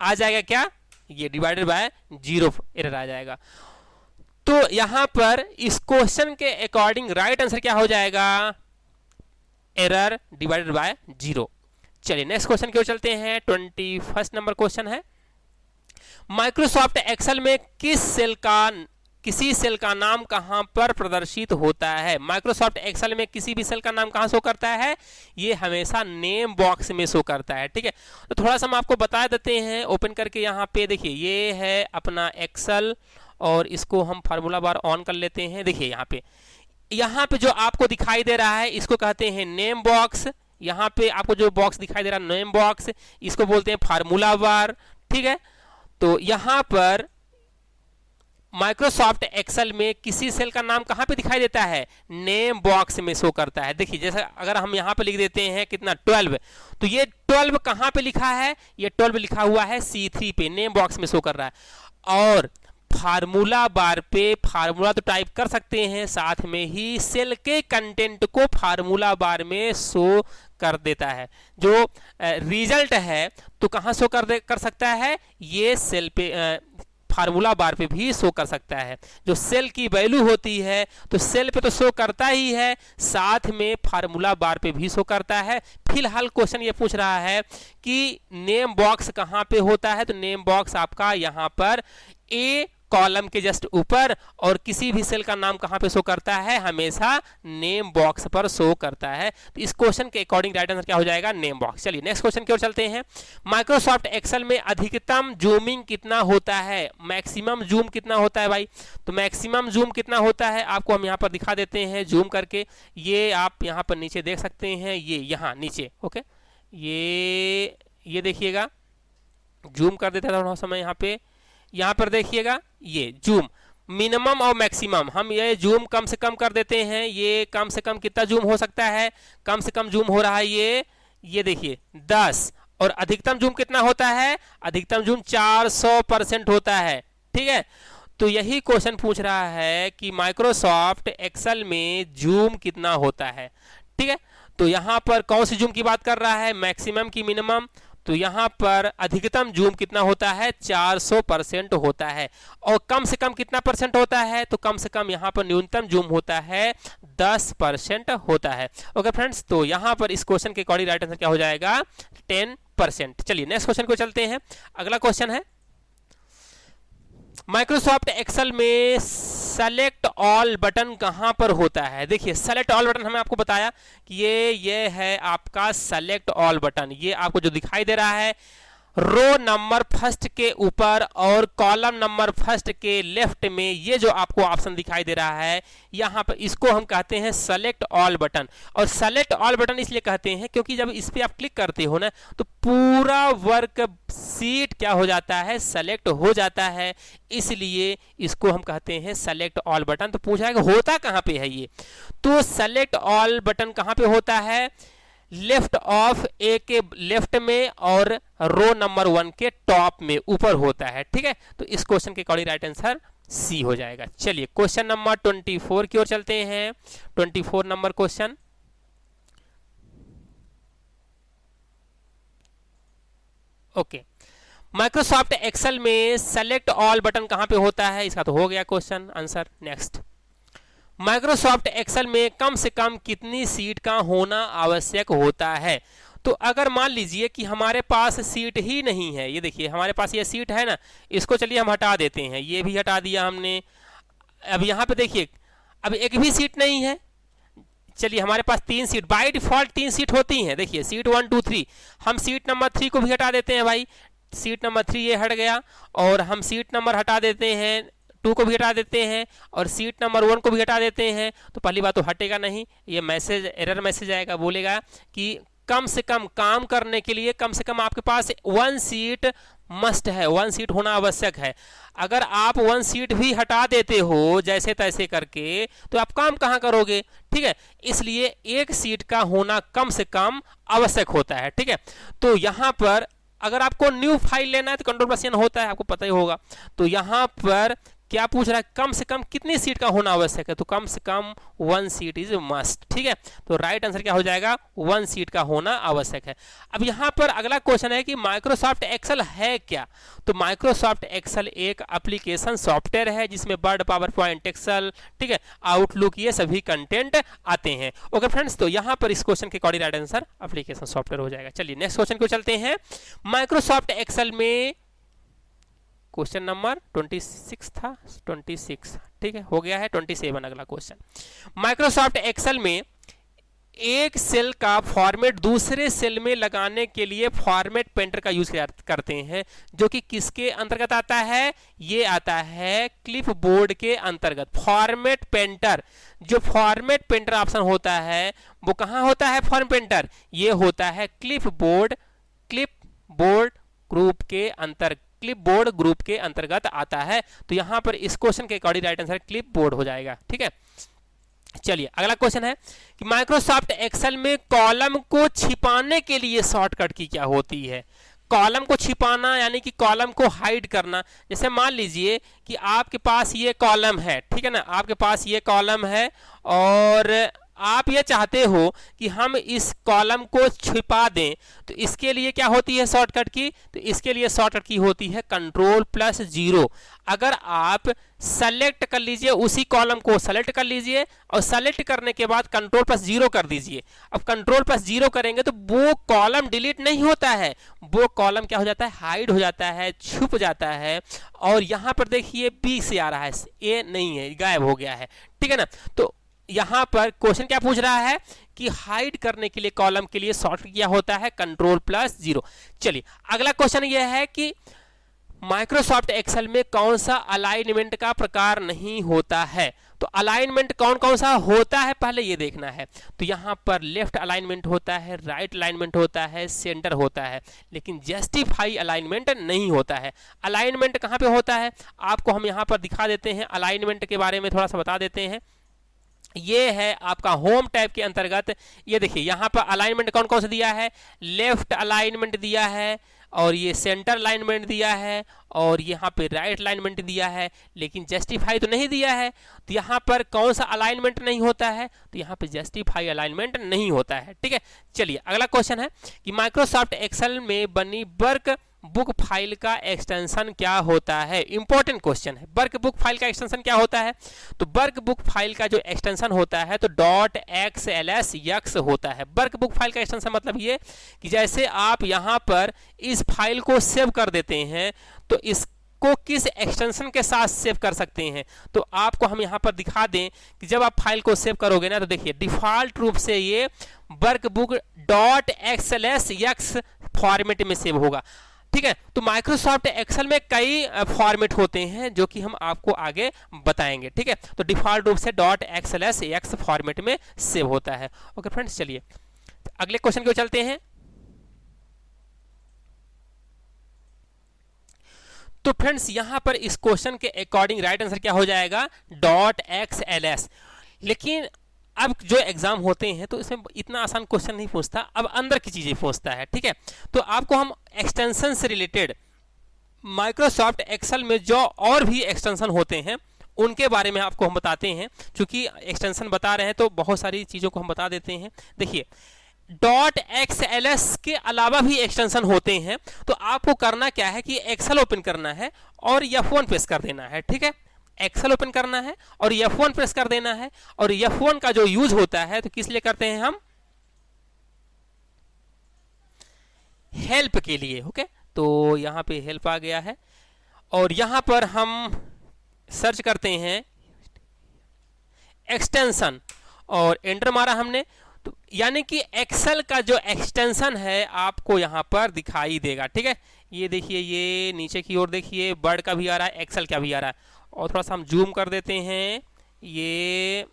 आ जाएगा क्या? ये डिवाइडेड बाय 0 एरर आ जाएगा। तो यहां पर इस क्वेश्चन के अकॉर्डिंग राइट आंसर क्या हो जाएगा? Error divided by 0। चलिए नेक्स्ट क्वेश्चन की ओर चलते हैं। 21 नंबर क्वेश्चन है, माइक्रोसॉफ्ट एक्सेल में किसी सेल का नाम कहां पर प्रदर्शित होता है? माइक्रोसॉफ्ट एक्सेल में किसी भी सेल का नाम कहां शो करता है? ये हमेशा नेम बॉक्स में शो करता है, ठीक है। तो थोड़ा सा हम आपको बता देते हैं। ओपन करके यहाँ पे देखिए, ये है अपना एक्सेल और इसको हम फार्मूला बार ऑन कर लेते हैं। देखिए यहाँ पे जो आपको दिखाई दे रहा है इसको कहते हैं नेम बॉक्स। यहाँ पे आपको जो बॉक्स दिखाई दे रहा है नेम बॉक्स, इसको बोलते हैं फार्मूला बार, ठीक है। तो यहां पर माइक्रोसॉफ्ट एक्सेल में किसी सेल का नाम कहां पे दिखाई देता है? नेम बॉक्स में शो करता है। देखिए जैसे अगर हम यहां पे लिख देते हैं कितना 12, तो ये 12 कहां पे लिखा है? ये 12 लिखा हुआ है C3 पे, नेम बॉक्स में शो कर रहा है। और फार्मूला बार पे फार्मूला तो टाइप कर सकते हैं, साथ में ही सेल के कंटेंट को फार्मूला बार में शो कर देता है। जो रिजल्ट है तो कहां शो कर सकता है? ये सेल पे फार्मूला बार पे भी शो कर सकता है। जो सेल की वैल्यू होती है तो सेल पे तो शो करता ही है, साथ में फार्मूला बार पे भी शो करता है। फिलहाल क्वेश्चन ये पूछ रहा है कि नेम बॉक्स कहां पे होता है? तो नेम बॉक्स आपका यहां पर ए कॉलम के जस्ट ऊपर, और किसी भी सेल का नाम कहां पे शो करता है? हमेशा नेम बॉक्स पर शो करता है। तो इस क्वेश्चन के अकॉर्डिंग राइट आंसर क्या हो जाएगा? Name box. चलिए नेक्स्ट क्वेश्चन की ओर चलते हैं। माइक्रोसॉफ्ट एक्सेल में अधिकतम जूमिंग कितना होता है? मैक्सिमम जूम कितना होता है भाई? तो मैक्सिमम जूम कितना होता है आपको हम यहां पर दिखा देते हैं जूम करके। ये आप यहां पर नीचे देख सकते हैं, ये यहां नीचे, ओके, ये देखिएगा, जूम कर देता है थोड़ा समय। यहाँ पर देखिएगा, ये जूम मिनिमम और मैक्सिमम, हम ये जूम कम से कम कर देते हैं। ये कम से कम कितना जूम हो सकता है? कम से कम जूम हो रहा है ये देखिए 10, और अधिकतम जूम कितना होता है? अधिकतम जूम 400% होता है, ठीक है। तो यही क्वेश्चन पूछ रहा है कि माइक्रोसॉफ्ट एक्सेल में जूम कितना होता है, ठीक है। तो यहाँ पर कौन सी जूम की बात कर रहा है? मैक्सिमम की मिनिमम? तो यहां पर अधिकतम जूम कितना होता है? 400% होता है। और कम से कम कितना परसेंट होता है? तो कम से कम यहां पर न्यूनतम जूम होता है 10% होता है। ओके फ्रेंड्स, तो यहां पर इस क्वेश्चन के अकॉर्डिंग राइट आंसर क्या हो जाएगा? 10%। चलिए नेक्स्ट क्वेश्चन को चलते हैं। अगला क्वेश्चन है, माइक्रोसॉफ्ट एक्सेल में सेलेक्ट ऑल बटन कहां पर होता है? देखिए सेलेक्ट ऑल बटन हमें आपको बताया कि ये है आपका सेलेक्ट ऑल बटन। ये आपको जो दिखाई दे रहा है रो नंबर फर्स्ट के ऊपर और कॉलम नंबर फर्स्ट के लेफ्ट में, ये जो आपको ऑप्शन दिखाई दे रहा है यहाँ पर, इसको हम कहते हैं सेलेक्ट ऑल बटन। और सेलेक्ट ऑल बटन इसलिए कहते हैं क्योंकि जब इस पे आप क्लिक करते हो ना तो पूरा वर्क शीट क्या हो जाता है? सेलेक्ट हो जाता है, इसलिए इसको हम कहते हैं सेलेक्ट ऑल बटन। तो पूछा है कि होता कहाँ पे है ये? तो सेलेक्ट ऑल बटन कहाँ पे होता है? लेफ्ट ऑफ ए के लेफ्ट में और रो नंबर 1 के टॉप में ऊपर होता है, ठीक है। तो इस क्वेश्चन के अकॉर्डिंग राइट आंसर सी हो जाएगा। चलिए क्वेश्चन नंबर 24 की ओर चलते हैं। 24 number question, okay, Microsoft Excel में सेलेक्ट ऑल बटन कहां पे होता है? इसका तो हो गया question answer. Next, Microsoft Excel में कम से कम कितनी सीट का होना आवश्यक होता है? तो अगर मान लीजिए कि हमारे पास सीट ही नहीं है, ये देखिए हमारे पास ये सीट है ना, इसको चलिए हम हटा देते हैं, ये भी हटा दिया हमने। अब यहाँ पे देखिए अब एक भी सीट नहीं है। चलिए हमारे पास 3 सीट, बाय डिफॉल्ट 3 सीट होती हैं। देखिए सीट 1 2 3, हम सीट नंबर 3 को भी हटा देते हैं भाई। सीट नंबर 3 ये हट गया, और हम सीट नंबर हटा देते हैं 2 को भी हटा देते हैं, और सीट नंबर 1 को भी हटा देते हैं, तो पहली बात तो हटेगा नहीं, ये मैसेज एरर मैसेज आएगा, बोलेगा कि कम से कम काम करने के लिए कम से कम आपके पास 1 सीट मस्ट है, 1 सीट होना आवश्यक है। अगर आप 1 सीट भी हटा देते हो जैसे तैसे करके, तो आप काम कहाँ करोगे, ठीक है। इसलिए 1 सीट का होना कम से कम आवश्यक होता है, ठीक है। तो यहाँ पर अगर आपको न्यू फाइल लेना है तो कंट्रोल+N होता है, आपको पता ही होगा। तो यहाँ पर क्या पूछ रहा है, कम से कम कितनी सीट का होना आवश्यक है, तो कम से कम 1 सीट इज मस्ट, ठीक है। तो राइट आंसर क्या हो जाएगा, 1 सीट का होना आवश्यक है। अब यहाँ पर अगला क्वेश्चन है कि माइक्रोसॉफ्ट एक्सेल है क्या। तो माइक्रोसॉफ्ट एक्सेल एक एप्लीकेशन सॉफ्टवेयर है जिसमें वर्ड, पावर पॉइंट, एक्सेल, ठीक है, आउटलुक, ये सभी कंटेंट आते हैं। ओके फ्रेंड्स, तो यहाँ पर इस क्वेश्चन के according right answer application software हो जाएगा। चलिए नेक्स्ट क्वेश्चन को चलते हैं। माइक्रोसॉफ्ट एक्सेल में क्वेश्चन नंबर 26 था, 26, ठीक है, हो गया है 27 अगला क्वेश्चन। माइक्रोसॉफ्ट एक्सेल में एक सेल का फॉर्मेट दूसरे सेल में लगाने के लिए फॉर्मेट पेंटर का यूज करते हैं, जो कि किसके अंतर्गत आता है, ये आता है क्लिपबोर्ड के अंतर्गत। फॉर्मेट पेंटर, जो फॉर्मेट पेंटर ऑप्शन होता है वो कहां होता है, फॉर्मेट पेंटर, ये होता है क्लिपबोर्ड ग्रुप के अंतर्गत, क्लिपबोर्ड ग्रुप के अंतर्गत आता है। तो यहां पर इस क्वेश्चन के अकॉर्डिंग राइट आंसर क्लिपबोर्ड हो जाएगा, ठीक है। चलिए अगला क्वेश्चन है कि माइक्रोसॉफ्ट एक्सेल में कॉलम को छिपाने के लिए शॉर्टकट की क्या होती है। कॉलम को छिपाना यानी कि कॉलम को हाइड करना। जैसे मान लीजिए कि आपके पास ये कॉलम है, ठीक है ना, आपके पास ये कॉलम है और आप ये चाहते हो कि हम इस कॉलम को छिपा दें, तो इसके लिए क्या होती है शॉर्टकट की, तो इसके लिए शॉर्टकट की होती है Ctrl+0। अगर आप सेलेक्ट कर लीजिए, उसी कॉलम को सेलेक्ट कर लीजिए और सेलेक्ट करने के बाद Ctrl+0 कर दीजिए। अब Ctrl+0 करेंगे तो वो कॉलम डिलीट नहीं होता है, वो कॉलम क्या हो जाता है, हाइड हो जाता है, छुप जाता है। और यहां पर देखिए बी से आ रहा है, ए नहीं है, गायब हो गया है, ठीक है ना। तो यहां पर क्वेश्चन क्या पूछ रहा है कि हाइड करने के लिए कॉलम के लिए शॉर्टकट क्या होता है, Ctrl+0। चलिए अगला क्वेश्चन यह है कि माइक्रोसॉफ्ट एक्सेल में कौन सा अलाइनमेंट का प्रकार नहीं होता है। तो अलाइनमेंट कौन कौन सा होता है पहले ये देखना है। तो यहां पर लेफ्ट अलाइनमेंट होता है, राइट अलाइनमेंट होता है, सेंटर होता है, लेकिन जस्टिफाई अलाइनमेंट नहीं होता है। अलाइनमेंट कहां पे होता है आपको हम यहां पर दिखा देते हैं, अलाइनमेंट के बारे में थोड़ा सा बता देते हैं। ये है आपका होम टैब के अंतर्गत। ये देखिए यहाँ पर अलाइनमेंट कौन कौन सा दिया है, लेफ्ट अलाइनमेंट दिया है, और ये सेंटर अलाइनमेंट दिया है, और यहाँ पे राइट अलाइनमेंट दिया है, लेकिन जस्टिफाई तो नहीं दिया है। तो यहाँ पर कौन सा अलाइनमेंट नहीं होता है, तो यहाँ पे जस्टिफाई अलाइनमेंट नहीं होता है, ठीक है। चलिए अगला क्वेश्चन है कि माइक्रोसॉफ्ट एक्सेल में बनी वर्क बुक फाइल का एक्सटेंशन क्या होता है। इंपॉर्टेंट क्वेश्चन है, वर्क बुक फाइल का एक्सटेंशन क्या होता है। तो वर्क बुक फाइल का जो एक्सटेंशन होता है तो .xls होता है। वर्क बुक फाइल का एक्सटेंशन मतलब ये कि जैसे आप यहाँ पर इस फाइल को सेव कर देते हैं तो इसको किस एक्सटेंशन के साथ सेव कर सकते हैं। तो आपको हम यहाँ पर दिखा दें कि जब आप फाइल को सेव करोगे ना, तो देखिए डिफॉल्ट रूप से ये वर्क बुक .xls फॉर्मेट में सेव होगा, ठीक है। तो माइक्रोसॉफ्ट एक्सेल में कई फॉर्मेट होते हैं जो कि हम आपको आगे बताएंगे, ठीक है। तो डिफॉल्ट रूप से .xls फॉर्मेट में सेव होता है। ओके फ्रेंड्स, चलिए अगले क्वेश्चन को चलते हैं। तो फ्रेंड्स यहां पर इस क्वेश्चन के अकॉर्डिंग राइट आंसर क्या हो जाएगा, .xls। लेकिन अब जो एग्जाम होते हैं तो इसमें इतना आसान क्वेश्चन नहीं पूछता, अब अंदर की चीजें पूछता है, ठीक है। तो आपको हम एक्सटेंशन से रिलेटेड माइक्रोसॉफ्ट एक्सेल में जो और भी एक्सटेंशन होते हैं उनके बारे में आपको हम बताते हैं। क्योंकि एक्सटेंशन बता रहे हैं तो बहुत सारी चीजों को हम बता देते हैं। देखिए .xls के अलावा भी एक्सटेंशन होते हैं। तो आपको करना क्या है कि एक्सेल ओपन करना है और F1 प्रेस कर देना है, ठीक है। एक्सेल ओपन करना है और F1 प्रेस कर देना है। और F1 का जो यूज होता है तो किस लिए करते हैं हम, हेल्प के लिए, ओके। तो यहां पे हेल्प आ गया है और यहां पर हम सर्च करते हैं एक्सटेंशन और एंटर मारा हमने, तो यानी कि एक्सेल का जो एक्सटेंशन है आपको यहां पर दिखाई देगा, ठीक है। ये देखिए, ये नीचे की ओर देखिए वर्ड का भी आ रहा है, एक्सेल का भी आ रहा है। और थोड़ा सा हम जूम कर देते हैं, ये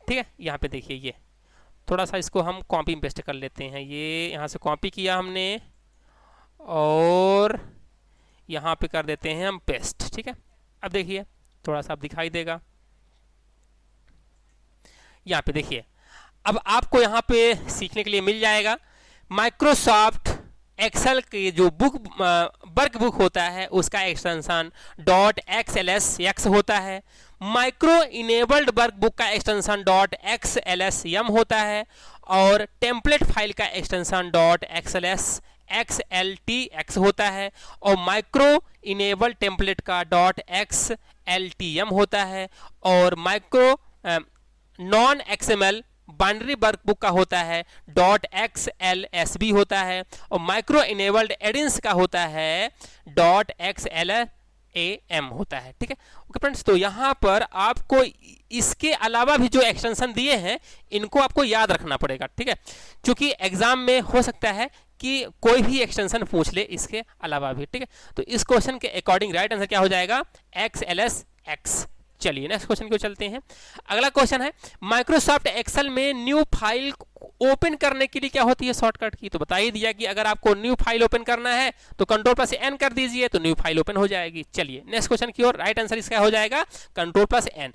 ठीक है। यहाँ पे देखिए, ये थोड़ा सा इसको हम कॉपी पेस्ट कर लेते हैं। ये यहाँ से कॉपी किया हमने और यहाँ पे कर देते हैं हम पेस्ट, ठीक है। अब देखिए थोड़ा सा अब दिखाई देगा, यहाँ पे देखिए। अब आपको यहाँ पे सीखने के लिए मिल जाएगा माइक्रोसॉफ्ट एक्सेल के जो वर्क बुक होता है उसका एक्सटेंशन .xls होता है। माइक्रो इनेबल्ड वर्क बुक का एक्सटेंशन .xlsm होता है और टेम्पलेट फाइल का एक्सटेंशन .xlsxltx होता है और माइक्रो इनेबल टेम्पलेट का .xltm होता है और micro non XML binary workbook का होता है .xlsb होता है और माइक्रो इनेबल्ड एडिंस का होता है .xlam होता है, ठीक है। ओके फ्रेंड्स, तो यहाँ पर आपको इसके अलावा भी जो एक्सटेंशन दिए हैं इनको आपको याद रखना पड़ेगा, ठीक है, क्योंकि एग्जाम में हो सकता है कि कोई भी एक्सटेंशन पूछ ले इसके अलावा भी, ठीक है। तो इस क्वेश्चन के अकॉर्डिंग राइट आंसर क्या हो जाएगा, XLSX। चलिए नेक्स्ट क्वेश्चन को चलते हैं। अगला क्वेश्चन है माइक्रोसॉफ्ट एक्सेल में न्यू फाइल ओपन करने के लिए क्या होती है शॉर्टकट की। तो बता ही दिया कि अगर आपको न्यू फाइल ओपन करना है तो Ctrl+N कर दीजिए तो न्यू फाइल ओपन हो जाएगी। चलिए नेक्स्ट क्वेश्चन की ओर, राइट आंसर इसका हो जाएगा Ctrl+N।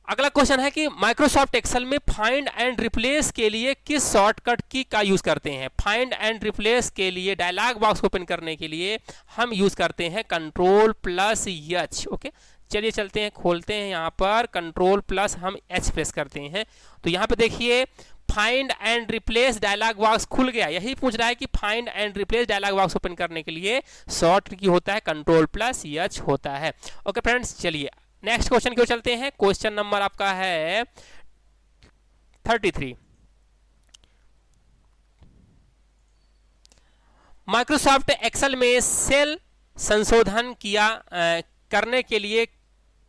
अगला क्वेश्चन है कि माइक्रोसॉफ्ट एक्सेल में फाइंड एंड रिप्लेस के लिए किस शॉर्टकट की का यूज करते हैं। फाइंड एंड रिप्लेस के लिए डायलॉग बॉक्स ओपन करने के लिए हम यूज करते हैं Ctrl+H। ओके, चलिए चलते हैं, खोलते हैं यहाँ पर Ctrl+ हम H प्रेस करते हैं तो यहाँ पे देखिए find and replace dialog box खुल गया। यही पूछ रहा है कि find and replace dialog box open करने के लिए शॉर्ट की होता है Ctrl+H होता है। ओके फ्रेंड्स, चलिए नेक्स्ट क्वेश्चन की ओर चलते हैं। क्वेश्चन नंबर आपका है 33। माइक्रोसॉफ्ट एक्सेल में सेल संशोधन करने के लिए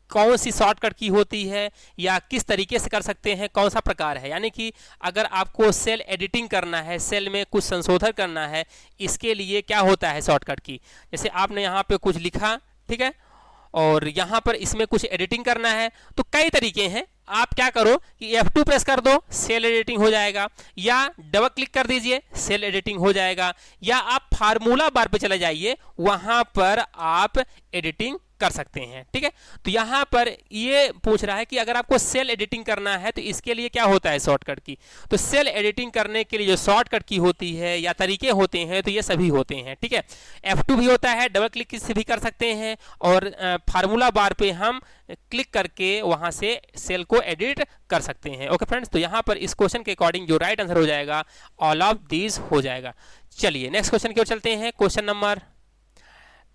कौन सी शॉर्टकट की होती है या किस तरीके से कर सकते हैं, कौन सा प्रकार है। यानी कि अगर आपको सेल एडिटिंग करना है, सेल में कुछ संशोधन करना है, इसके लिए क्या होता है शॉर्टकट की। जैसे आपने यहाँ पे कुछ लिखा, ठीक है, और यहाँ पर इसमें कुछ एडिटिंग करना है तो कई तरीके हैं। आप क्या करो कि F2 प्रेस कर दो, सेल एडिटिंग हो जाएगा, या डबल क्लिक कर दीजिए, सेल एडिटिंग हो जाएगा, या आप फार्मूला बार पे चले जाइए, वहां पर आप एडिटिंग कर सकते हैं, ठीक है। तो यहाँ पर ये पूछ रहा है कि अगर आपको सेल एडिटिंग करना है तो इसके लिए क्या होता है शॉर्टकट की। तो सेल एडिटिंग करने के लिए जो शॉर्टकट की होती है या तरीके होते हैं तो ये सभी होते हैं, ठीक है। F2 भी होता है, डबल क्लिक से भी कर सकते हैं और फार्मूला बार पे हम क्लिक करके वहां से सेल को एडिट कर सकते हैं। ओके फ्रेंड्स, तो यहाँ पर इस क्वेश्चन के अकॉर्डिंग जो राइट आंसर हो जाएगा ऑल ऑफ दीज हो जाएगा। चलिए नेक्स्ट क्वेश्चन की ओर चलते हैं। Question number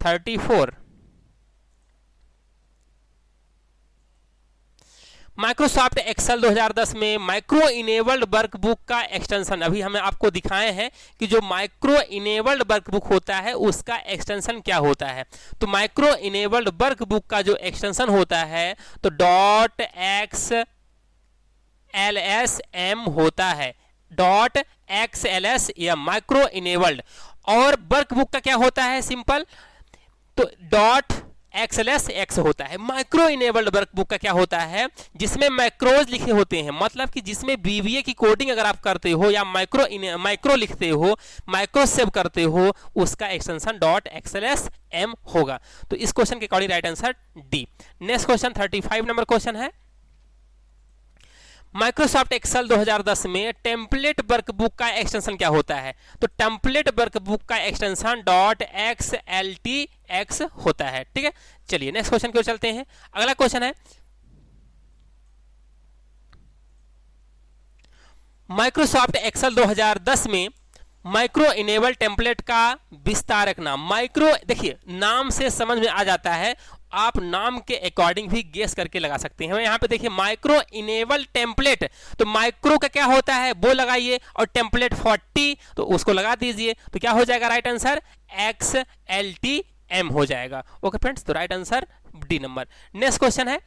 34। माइक्रोसॉफ्ट एक्सेल 2010 में माइक्रो इनेबल्ड वर्कबुक का एक्सटेंशन, अभी हमें आपको दिखाए हैं कि जो माइक्रो इनेबल्ड वर्कबुक होता है उसका एक्सटेंशन क्या होता है। तो माइक्रो इनेबल्ड वर्कबुक का जो एक्सटेंशन होता है तो .xlsm होता है, .xlsm माइक्रो इनेबल्ड। और वर्कबुक का क्या होता है, सिंपल, तो .xlsx होता है। माइक्रो इनेबल्ड वर्कबुक का क्या होता है, जिसमें मैक्रोज लिखे होते हैं, मतलब कि जिसमें VBA की कोडिंग अगर आप करते हो या माइक्रो लिखते हो, माइक्रो सेव करते हो, उसका एक्सटेंशन .xlsm होगा। तो इस क्वेश्चन के according right answer D. Next question 35 number question है। माइक्रोसॉफ्ट एक्सेल 2010 में टेम्पलेट वर्कबुक का एक्सटेंशन क्या होता है। तो टेम्पलेट वर्कबुक का एक्सटेंशन .xltx होता है, ठीक है। चलिए नेक्स्ट क्वेश्चन की ओर चलते हैं। अगला क्वेश्चन है माइक्रोसॉफ्ट एक्सेल 2010 में माइक्रो इनेबल टेम्पलेट का विस्तारक नाम। माइक्रो, देखिए नाम से समझ में आ जाता है, आप नाम के अकॉर्डिंग भी गेस करके लगा सकते हैं। यहाँ पे देखिए माइक्रो इनेबल टेम्पलेट, तो माइक्रो का क्या होता है वो लगाइए और टेम्पलेट 40 तो उसको लगा दीजिए, तो क्या हो जाएगा राइट आंसर XLTM हो जाएगा। ओके फ्रेंड्स, तो right answer D number. Next question है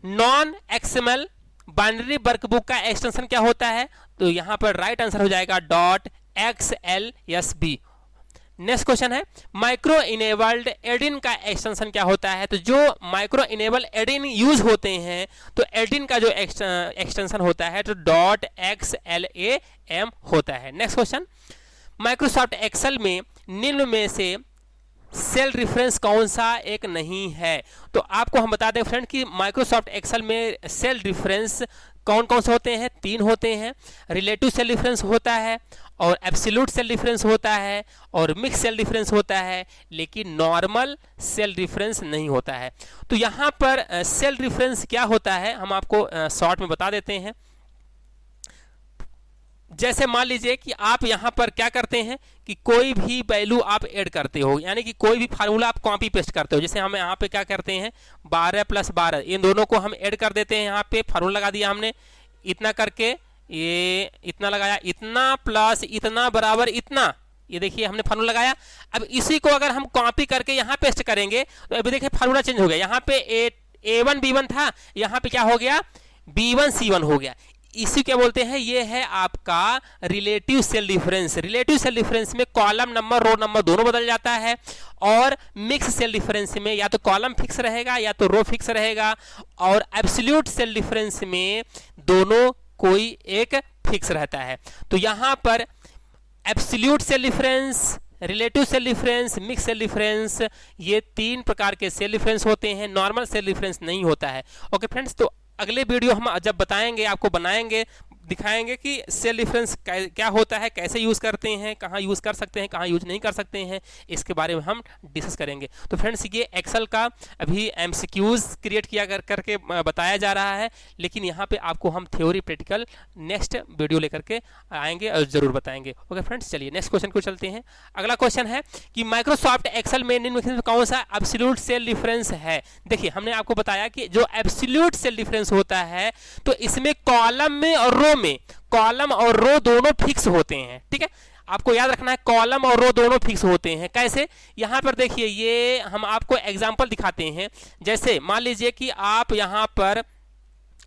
नॉन XML बाइनरी वर्कबुक का एक्सटेंशन क्या होता है? तो यहां पर राइट आंसर हो जाएगा .xlsb। नेक्स्ट क्वेश्चन है माइक्रो इनेबल्ड एडिन का एक्सटेंशन क्या होता है? तो जो माइक्रो इनेबल एडिन यूज होते हैं तो एडिन का जो एक्सटेंशन होता है तो .xlam होता है। नेक्स्ट क्वेश्चन, माइक्रोसॉफ्ट एक्सेल में निम्न में से सेल रिफरेंस कौन सा एक नहीं है? तो आपको हम बता दें फ्रेंड कि माइक्रोसॉफ्ट एक्सेल में सेल रिफरेंस कौन कौन से होते हैं? 3 होते हैं। रिलेटिव सेल डिफरेंस होता है और एब्सोल्यूट सेल डिफरेंस होता है और मिक्स सेल डिफरेंस होता है, लेकिन नॉर्मल सेल डिफरेंस नहीं होता है। तो यहाँ पर सेल डिफरेंस क्या होता है हम आपको शॉर्ट में बता देते हैं। जैसे मान लीजिए कि आप यहाँ पर क्या करते हैं कि कोई भी वैल्यू आप ऐड करते हो, यानी कि कोई भी फार्मूला आप कॉपी पेस्ट करते हो। जैसे हम यहाँ पे क्या करते हैं 12 + 12 इन दोनों को हम ऐड कर देते हैं। यहाँ पे फार्मूला लगा दिया हमने, इतना करके ये इतना लगाया, इतना प्लस इतना बराबर इतना, ये देखिए हमने फार्मूला लगाया। अब इसी को अगर हम कॉपी करके यहाँ पेस्ट करेंगे तो अभी देखिए फार्मूला चेंज हो गया। यहाँ पे A1 B1 था, यहाँ पे क्या हो गया B1 C1 हो गया। इसी क्या बोलते हैं, ये है आपका relative cell difference. Relative cell difference में कॉलम नंबर रो नंबर दोनों बदल जाता है और मिक्स सेल डिफरेंस में या तो कॉलम फिक्स रहेगा या तो रो फिक्स रहेगा और एब्सोल्यूट सेल डिफरेंस में दोनों कोई एक फिक्स रहता है। तो यहां पर absolute cell difference, relative cell difference, mix cell difference, ये 3 प्रकार के सेल डिफरेंस होते हैं। नॉर्मल सेल डिफरेंस नहीं होता है। ओके फ्रेंड्स, तो अगले वीडियो हम जब बताएंगे आपको बनाएंगे दिखाएंगे कि सेल डिफरेंस क्या होता है, कैसे यूज़ करते हैं, कहाँ यूज़ कर सकते हैं, कहाँ यूज नहीं कर सकते हैं, इसके बारे में हम डिस्कस करेंगे। तो फ्रेंड्स ये एक्सेल का अभी एमसीक्यूज क्रिएट किया करके बताया जा रहा है, लेकिन यहाँ पे आपको हम थ्योरी प्रैक्टिकल नेक्स्ट वीडियो लेकर के आएंगे और ज़रूर बताएंगे। ओके फ्रेंड्स, चलिए नेक्स्ट क्वेश्चन को चलते हैं। अगला क्वेश्चन है कि माइक्रोसॉफ्ट एक्सेल में निम्नलिखित में कौन सा एब्सोल्यूट सेल डिफरेंस है? देखिए हमने आपको बताया कि जो एब्सोल्यूट सेल डिफरेंस होता है तो इसमें कॉलम में और रो में, कॉलम और रो दोनों फिक्स होते हैं। ठीक है, आपको याद रखना है कॉलम और रो दोनों फिक्स होते हैं। कैसे? यहां पर देखिए, ये हम आपको एग्जांपल दिखाते हैं। जैसे मान लीजिए कि आप यहां पर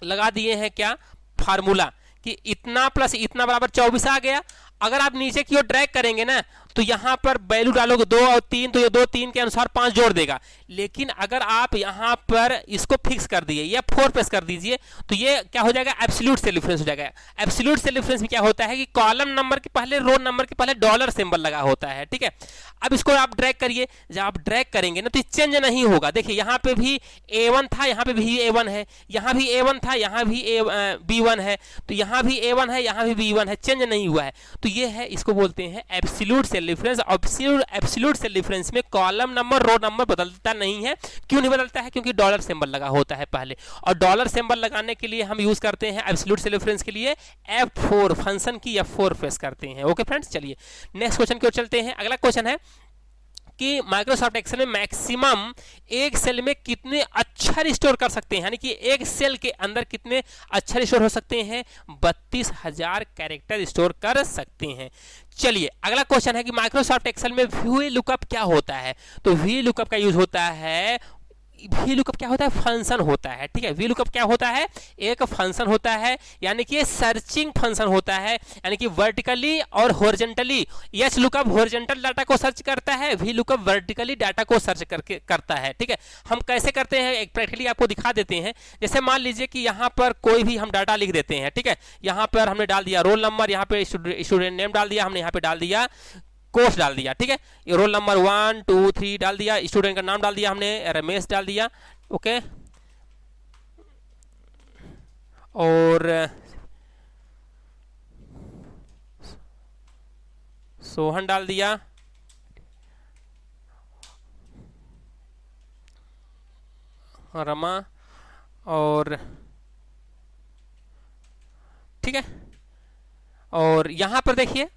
लगा दिए हैं क्या फार्मूला कि इतना प्लस इतना बराबर 24 आ गया। अगर आप नीचे की ओर ड्रैग करेंगे ना तो यहां पर वैल्यू डालोगे 2 और 3 तो ये 2 3 के अनुसार 5 जोड़ देगा। लेकिन अगर आप यहां पर इसको फिक्स कर दिए या 4 प्रेस कर दीजिए तो ये क्या हो जाएगा, एब्सोल्यूट सेल डिफरेंस हो जाएगा। एब्सोल्यूट सेल डिफरेंस में क्या होता है कि कॉलम नंबर के पहले रो नंबर के पहले डॉलर सिंबल लगा होता है। ठीक है, अब इसको आप ड्रैग करिए, जब आप ड्रैग करेंगे ना तो चेंज नहीं होगा। देखिए यहाँ पे भी A1 था, यहाँ पे भी A1 है, यहाँ भी A1 था, यहाँ भी B1 है, तो यहाँ भी A1 है, यहाँ भी B1 है, चेंज नहीं हुआ है। तो ये है, इसको बोलते हैं absolute cell difference. Absolute cell difference में कॉलम नंबर रो नंबर बदलता नहीं है। क्यों नहीं बदलता है? क्योंकि डॉलर सिंबल लगा होता है पहले, और डॉलर सिंबल लगाने के लिए हम यूज करते हैं एब्सोल्यूट सेल डिफरेंस के लिए F4 फंक्शन की F4 प्रेस करते हैं। ओके फ्रेंड्स, चलिए नेक्स्ट क्वेश्चन की ओर चलते हैं। अगला क्वेश्चन है कि माइक्रोसॉफ्ट एक्सेल में मैक्सिमम एक सेल में कितने अक्षर स्टोर कर सकते हैं, यानी कि एक सेल के अंदर कितने अक्षर स्टोर हो सकते हैं? 32,000 कैरेक्टर स्टोर कर सकते हैं। चलिए अगला क्वेश्चन है कि माइक्रोसॉफ्ट एक्सेल में VLOOKUP क्या होता है? तो VLOOKUP का यूज होता है, VLOOKUP क्या होता है? फंक्शन होता है। ठीक है, VLOOKUP क्या होता है? एक फंक्शन होता है, यानी कि सर्चिंग फंक्शन होता है, यानी कि वर्टिकली और हॉरिजॉन्टली। HLOOKUP हॉरिजॉन्टल डाटा को सर्च करता है, VLOOKUP वर्टिकली डाटा को सर्च करके करता है। ठीक है, हम कैसे करते हैं एक प्रैक्टिकली आपको दिखा देते हैं। जैसे मान लीजिए कि यहाँ पर कोई भी हम डाटा लिख देते हैं। ठीक है, यहाँ पर हमने डाल दिया रोल नंबर, यहाँ पे स्टूडेंट नेम डाल दिया, हमने यहाँ पे डाल दिया कोर्स डाल दिया। ठीक है, ये रोल नंबर 1 2 3 डाल दिया, स्टूडेंट का नाम डाल दिया हमने, रमेश डाल दिया। ओके, और सोहन डाल दिया, रमा, और ठीक है, और यहां पर देखिए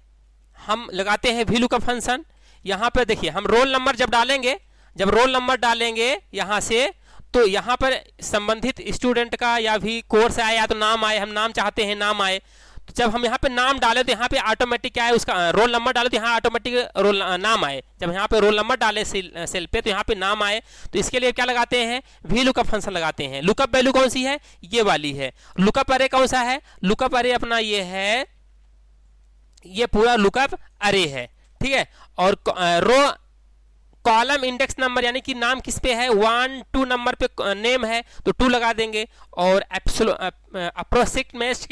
हम लगाते हैं VLOOKUP फंक्शन। यहां पर देखिए हम रोल नंबर जब डालेंगे, जब रोल नंबर डालेंगे यहां से, तो यहां पर संबंधित स्टूडेंट का या भी कोर्स आए या तो नाम आए, हम नाम चाहते हैं नाम आए, तो जब हम यहाँ पे नाम डालें तो यहाँ पे ऑटोमेटिक क्या है, उसका रोल नंबर डाले तो यहाँ ऑटोमेटिक रोल नाम आए। जब यहाँ पे रोल नंबर डाले सेल पे तो यहाँ पे नाम आए। तो इसके लिए क्या लगाते हैं, वी लुकअप फंक्शन लगाते हैं। लुकअप वैल्यू कौन सी है, ये वाली है। लुकअप अरे कौन सा है, लुकअप अरे अपना ये है, ये पूरा लुकअप अरे है, ठीक है। और रो कॉलम इंडेक्स नंबर यानी कि नाम किस पे है, 1 2 नंबर पे नेम है तो 2 लगा देंगे। और अप्रोक्सीमेट मैच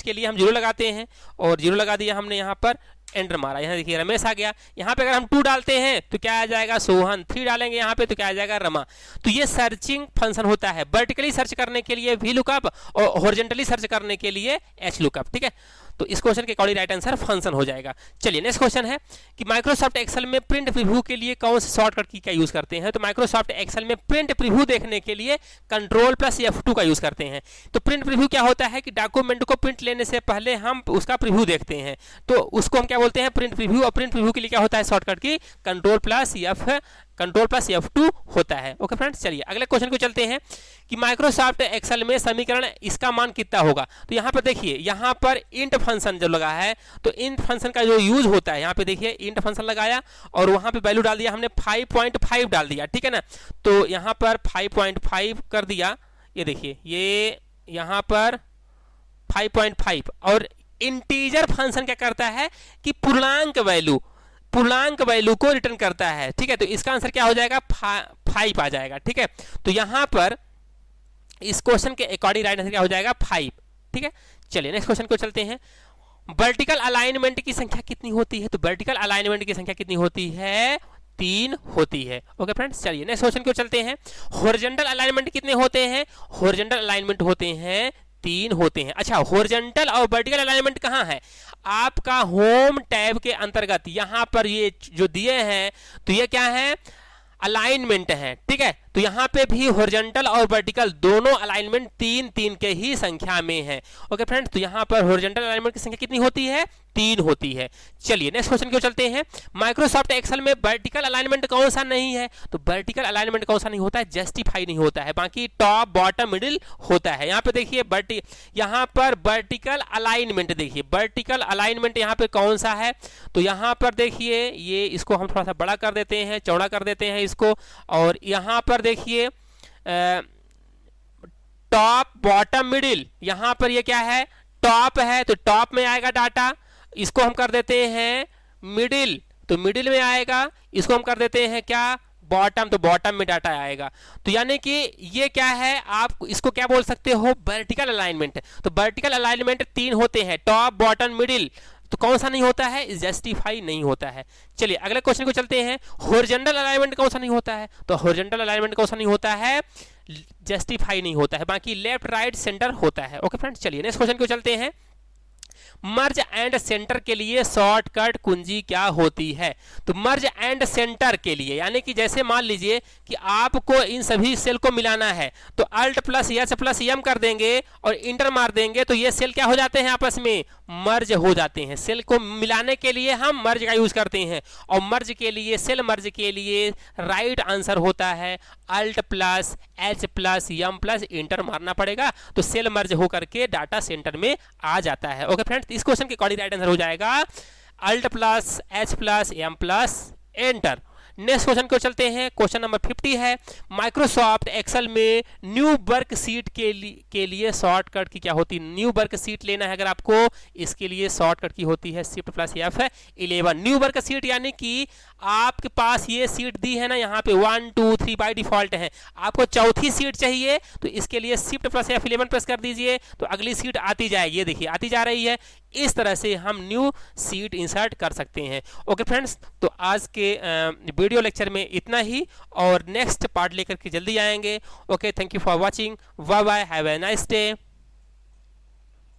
के लिए हम 0 लगाते हैं, और 0 लगा दिया हमने। यहाँ पर एंटर मारा, यहाँ देखिए रमेश आ गया। यहाँ पे अगर हम 2 डालते हैं तो क्या आ जाएगा, सोहन। 3 डालेंगे यहाँ पे तो क्या आ जाएगा, रमा। तो ये सर्चिंग फंक्शन होता है, वर्टिकली सर्च करने के लिए वी लुकअप और हॉरिजॉन्टली सर्च करने के लिए एच लुकअप, ठीक है। तो इस क्वेश्चन के अकॉर्डिंग राइट आंसर फंक्शन हो जाएगा। चलिए नेक्स्ट क्वेश्चन है कि माइक्रोसॉफ्ट एक्सेल में प्रिंट प्रीव्यू के लिए कौन से शॉर्टकट की का यूज करते हैं। तो माइक्रोसॉफ्ट एक्सेल में प्रिंट प्रीव्यू देखने के लिए कंट्रोल प्लस F2 का यूज करते हैं। तो प्रिंट प्रीव्यू क्या होता है कि डॉक्यूमेंट को प्रिंट लेने से पहले हम उसका प्रीव्यू देखते हैं, तो उसको हम क्या बोलते हैं, प्रिंट प्रीव्यू। और प्रिंट प्रीव्यू के लिए क्या होता है शॉर्टकट की, कंट्रोल प्लस F2 होता है। ओके फ्रेंड्स, चलिए अगले क्वेश्चन को चलते हैं कि माइक्रोसॉफ्ट एक्सेल में समीकरण इसका मान कितना होगा। तो यहाँ पर देखिए, यहाँ पर इंट फंक्शन जो लगा है, तो इंट फंक्शन का जो यूज होता है, यहाँ पे देखिए इंट फंक्शन लगाया और वहाँ पे वैल्यू डाल दिया हमने 5.5 डाल दिया, ठीक है ना। तो यहाँ पर 5.5 कर दिया, ये देखिए ये यहाँ पर 5.5। और इंटीजर फंक्शन क्या करता है कि पूर्णांक वैल्यू को रिटर्न करता है, ठीक है। तो इसका आंसर क्या हो जाएगा, 5 आ जाएगा, ठीक है। तो यहां पर इस क्वेश्चन के अकॉर्डिंग राइट आंसर क्या हो जाएगा, 5, ठीक है। चलिए नेक्स्ट क्वेश्चन को चलते हैं। वर्टिकल अलाइनमेंट की संख्या कितनी होती है। तो वर्टिकल अलाइनमेंट की संख्या कितनी होती है, 3 होती है। ओके फ्रेंड्स, चलिए नेक्स्ट क्वेश्चन को चलते हैं। हॉरिजॉन्टल अलाइनमेंट कितने होते हैं, हॉरिजॉन्टल अलाइनमेंट होते हैं 3 होते हैं। अच्छा, हॉरिजॉन्टल और वर्टिकल अलाइनमेंट कहाँ है, आपका होम टैब के अंतर्गत यहां पर ये जो दिए हैं, तो ये क्या है, अलाइनमेंट है, ठीक है। तो यहां पे भी हॉरिजॉन्टल और वर्टिकल दोनों अलाइनमेंट 3 के ही संख्या में है। ओके फ्रेंड्स, तो यहां पर हॉरिजॉन्टल अलाइनमेंट की संख्या कितनी होती है, 3 होती है। चलिए नेक्स्ट क्वेश्चन को चलते हैं। माइक्रोसॉफ्ट एक्सेल में वर्टिकल अलाइनमेंट कौन सा नहीं है। तो वर्टिकल अलाइनमेंट कौन सा नहीं होता है, जस्टिफाई नहीं होता है, बाकी टॉप बॉटम मिडिल होता है। यहाँ पे देखिए यहाँ पर वर्टिकल अलाइनमेंट, देखिए वर्टिकल अलाइनमेंट यहाँ पे कौन सा है। तो यहाँ पर देखिए, ये इसको हम थोड़ा सा बड़ा कर देते हैं, चौड़ा कर देते हैं इसको। और यहाँ पर देखिए टॉप बॉटम मिडिल, यहां पर ये क्या है, टॉप है, तो टॉप में आएगा डाटा। इसको हम कर देते हैं मिडिल, तो मिडिल में आएगा। इसको हम कर देते हैं क्या, बॉटम, तो बॉटम में डाटा आएगा। तो यानी कि ये क्या है, आप इसको क्या बोल सकते हो, वर्टिकल अलाइनमेंट। तो वर्टिकल अलाइनमेंट 3 होते हैं, टॉप बॉटम मिडिल। तो कौन सा नहीं होता है, जस्टिफाई नहीं होता है। चलिए अगले क्वेश्चन को चलते हैं। हॉरिजॉन्टल अलाइनमेंट कौन सा नहीं होता है। तो हॉरिजॉन्टल अलाइनमेंट कौन सा नहीं होता है, जस्टिफाई नहीं होता है, बाकी लेफ्ट राइट सेंटर होता है। ओके फ्रेंड्स, चलिए नेक्स्ट क्वेश्चन को चलते हैं। मर्ज एंड सेंटर के लिए शॉर्टकट कुंजी क्या होती है। तो मर्ज एंड सेंटर के लिए, यानी कि जैसे मान लीजिए कि आपको इन सभी सेल को मिलाना है, तो Alt plus H plus M कर देंगे और इंटर मार देंगे, तो ये सेल क्या हो जाते हैं, आपस में मर्ज हो जाते हैं। सेल को मिलाने के लिए हम मर्ज का यूज करते हैं, और मर्ज के लिए, सेल मर्ज के लिए राइट आंसर होता है Alt plus H plus M plus enter मारना पड़ेगा, तो सेल मर्ज होकर के डाटा सेंटर में आ जाता है। ओके फ्रेंड्स, इस क्वेश्चन के अकॉर्डिंग राइट आंसर हो जाएगा Alt plus H plus M plus enter. Next question को चलते हैं। क्वेश्चन नंबर 50 है, माइक्रोसॉफ्ट एक्सेल में न्यू वर्कशीट के लिए शॉर्टकट की क्या होती है। न्यू वर्कशीट लेना है अगर आपको, इसके लिए शॉर्टकट की होती है shift plus F11। New worksheet यानी कि आपके पास ये सीट दी है ना, यहाँ पे 1 2 3 बाय डिफॉल्ट है, आपको चौथी सीट चाहिए, तो इसके लिए शिफ्ट प्लस F11 प्रेस कर दीजिए, तो अगली सीट आती जाएगी। ये देखिए आती जा रही है। इस तरह से हम न्यू सीट इंसर्ट कर सकते हैं। ओके फ्रेंड्स, तो आज के वीडियो लेक्चर में इतना ही, और नेक्स्ट पार्ट लेकर के जल्दी आएंगे। Okay, thank you for watching, bye bye, have a nice day.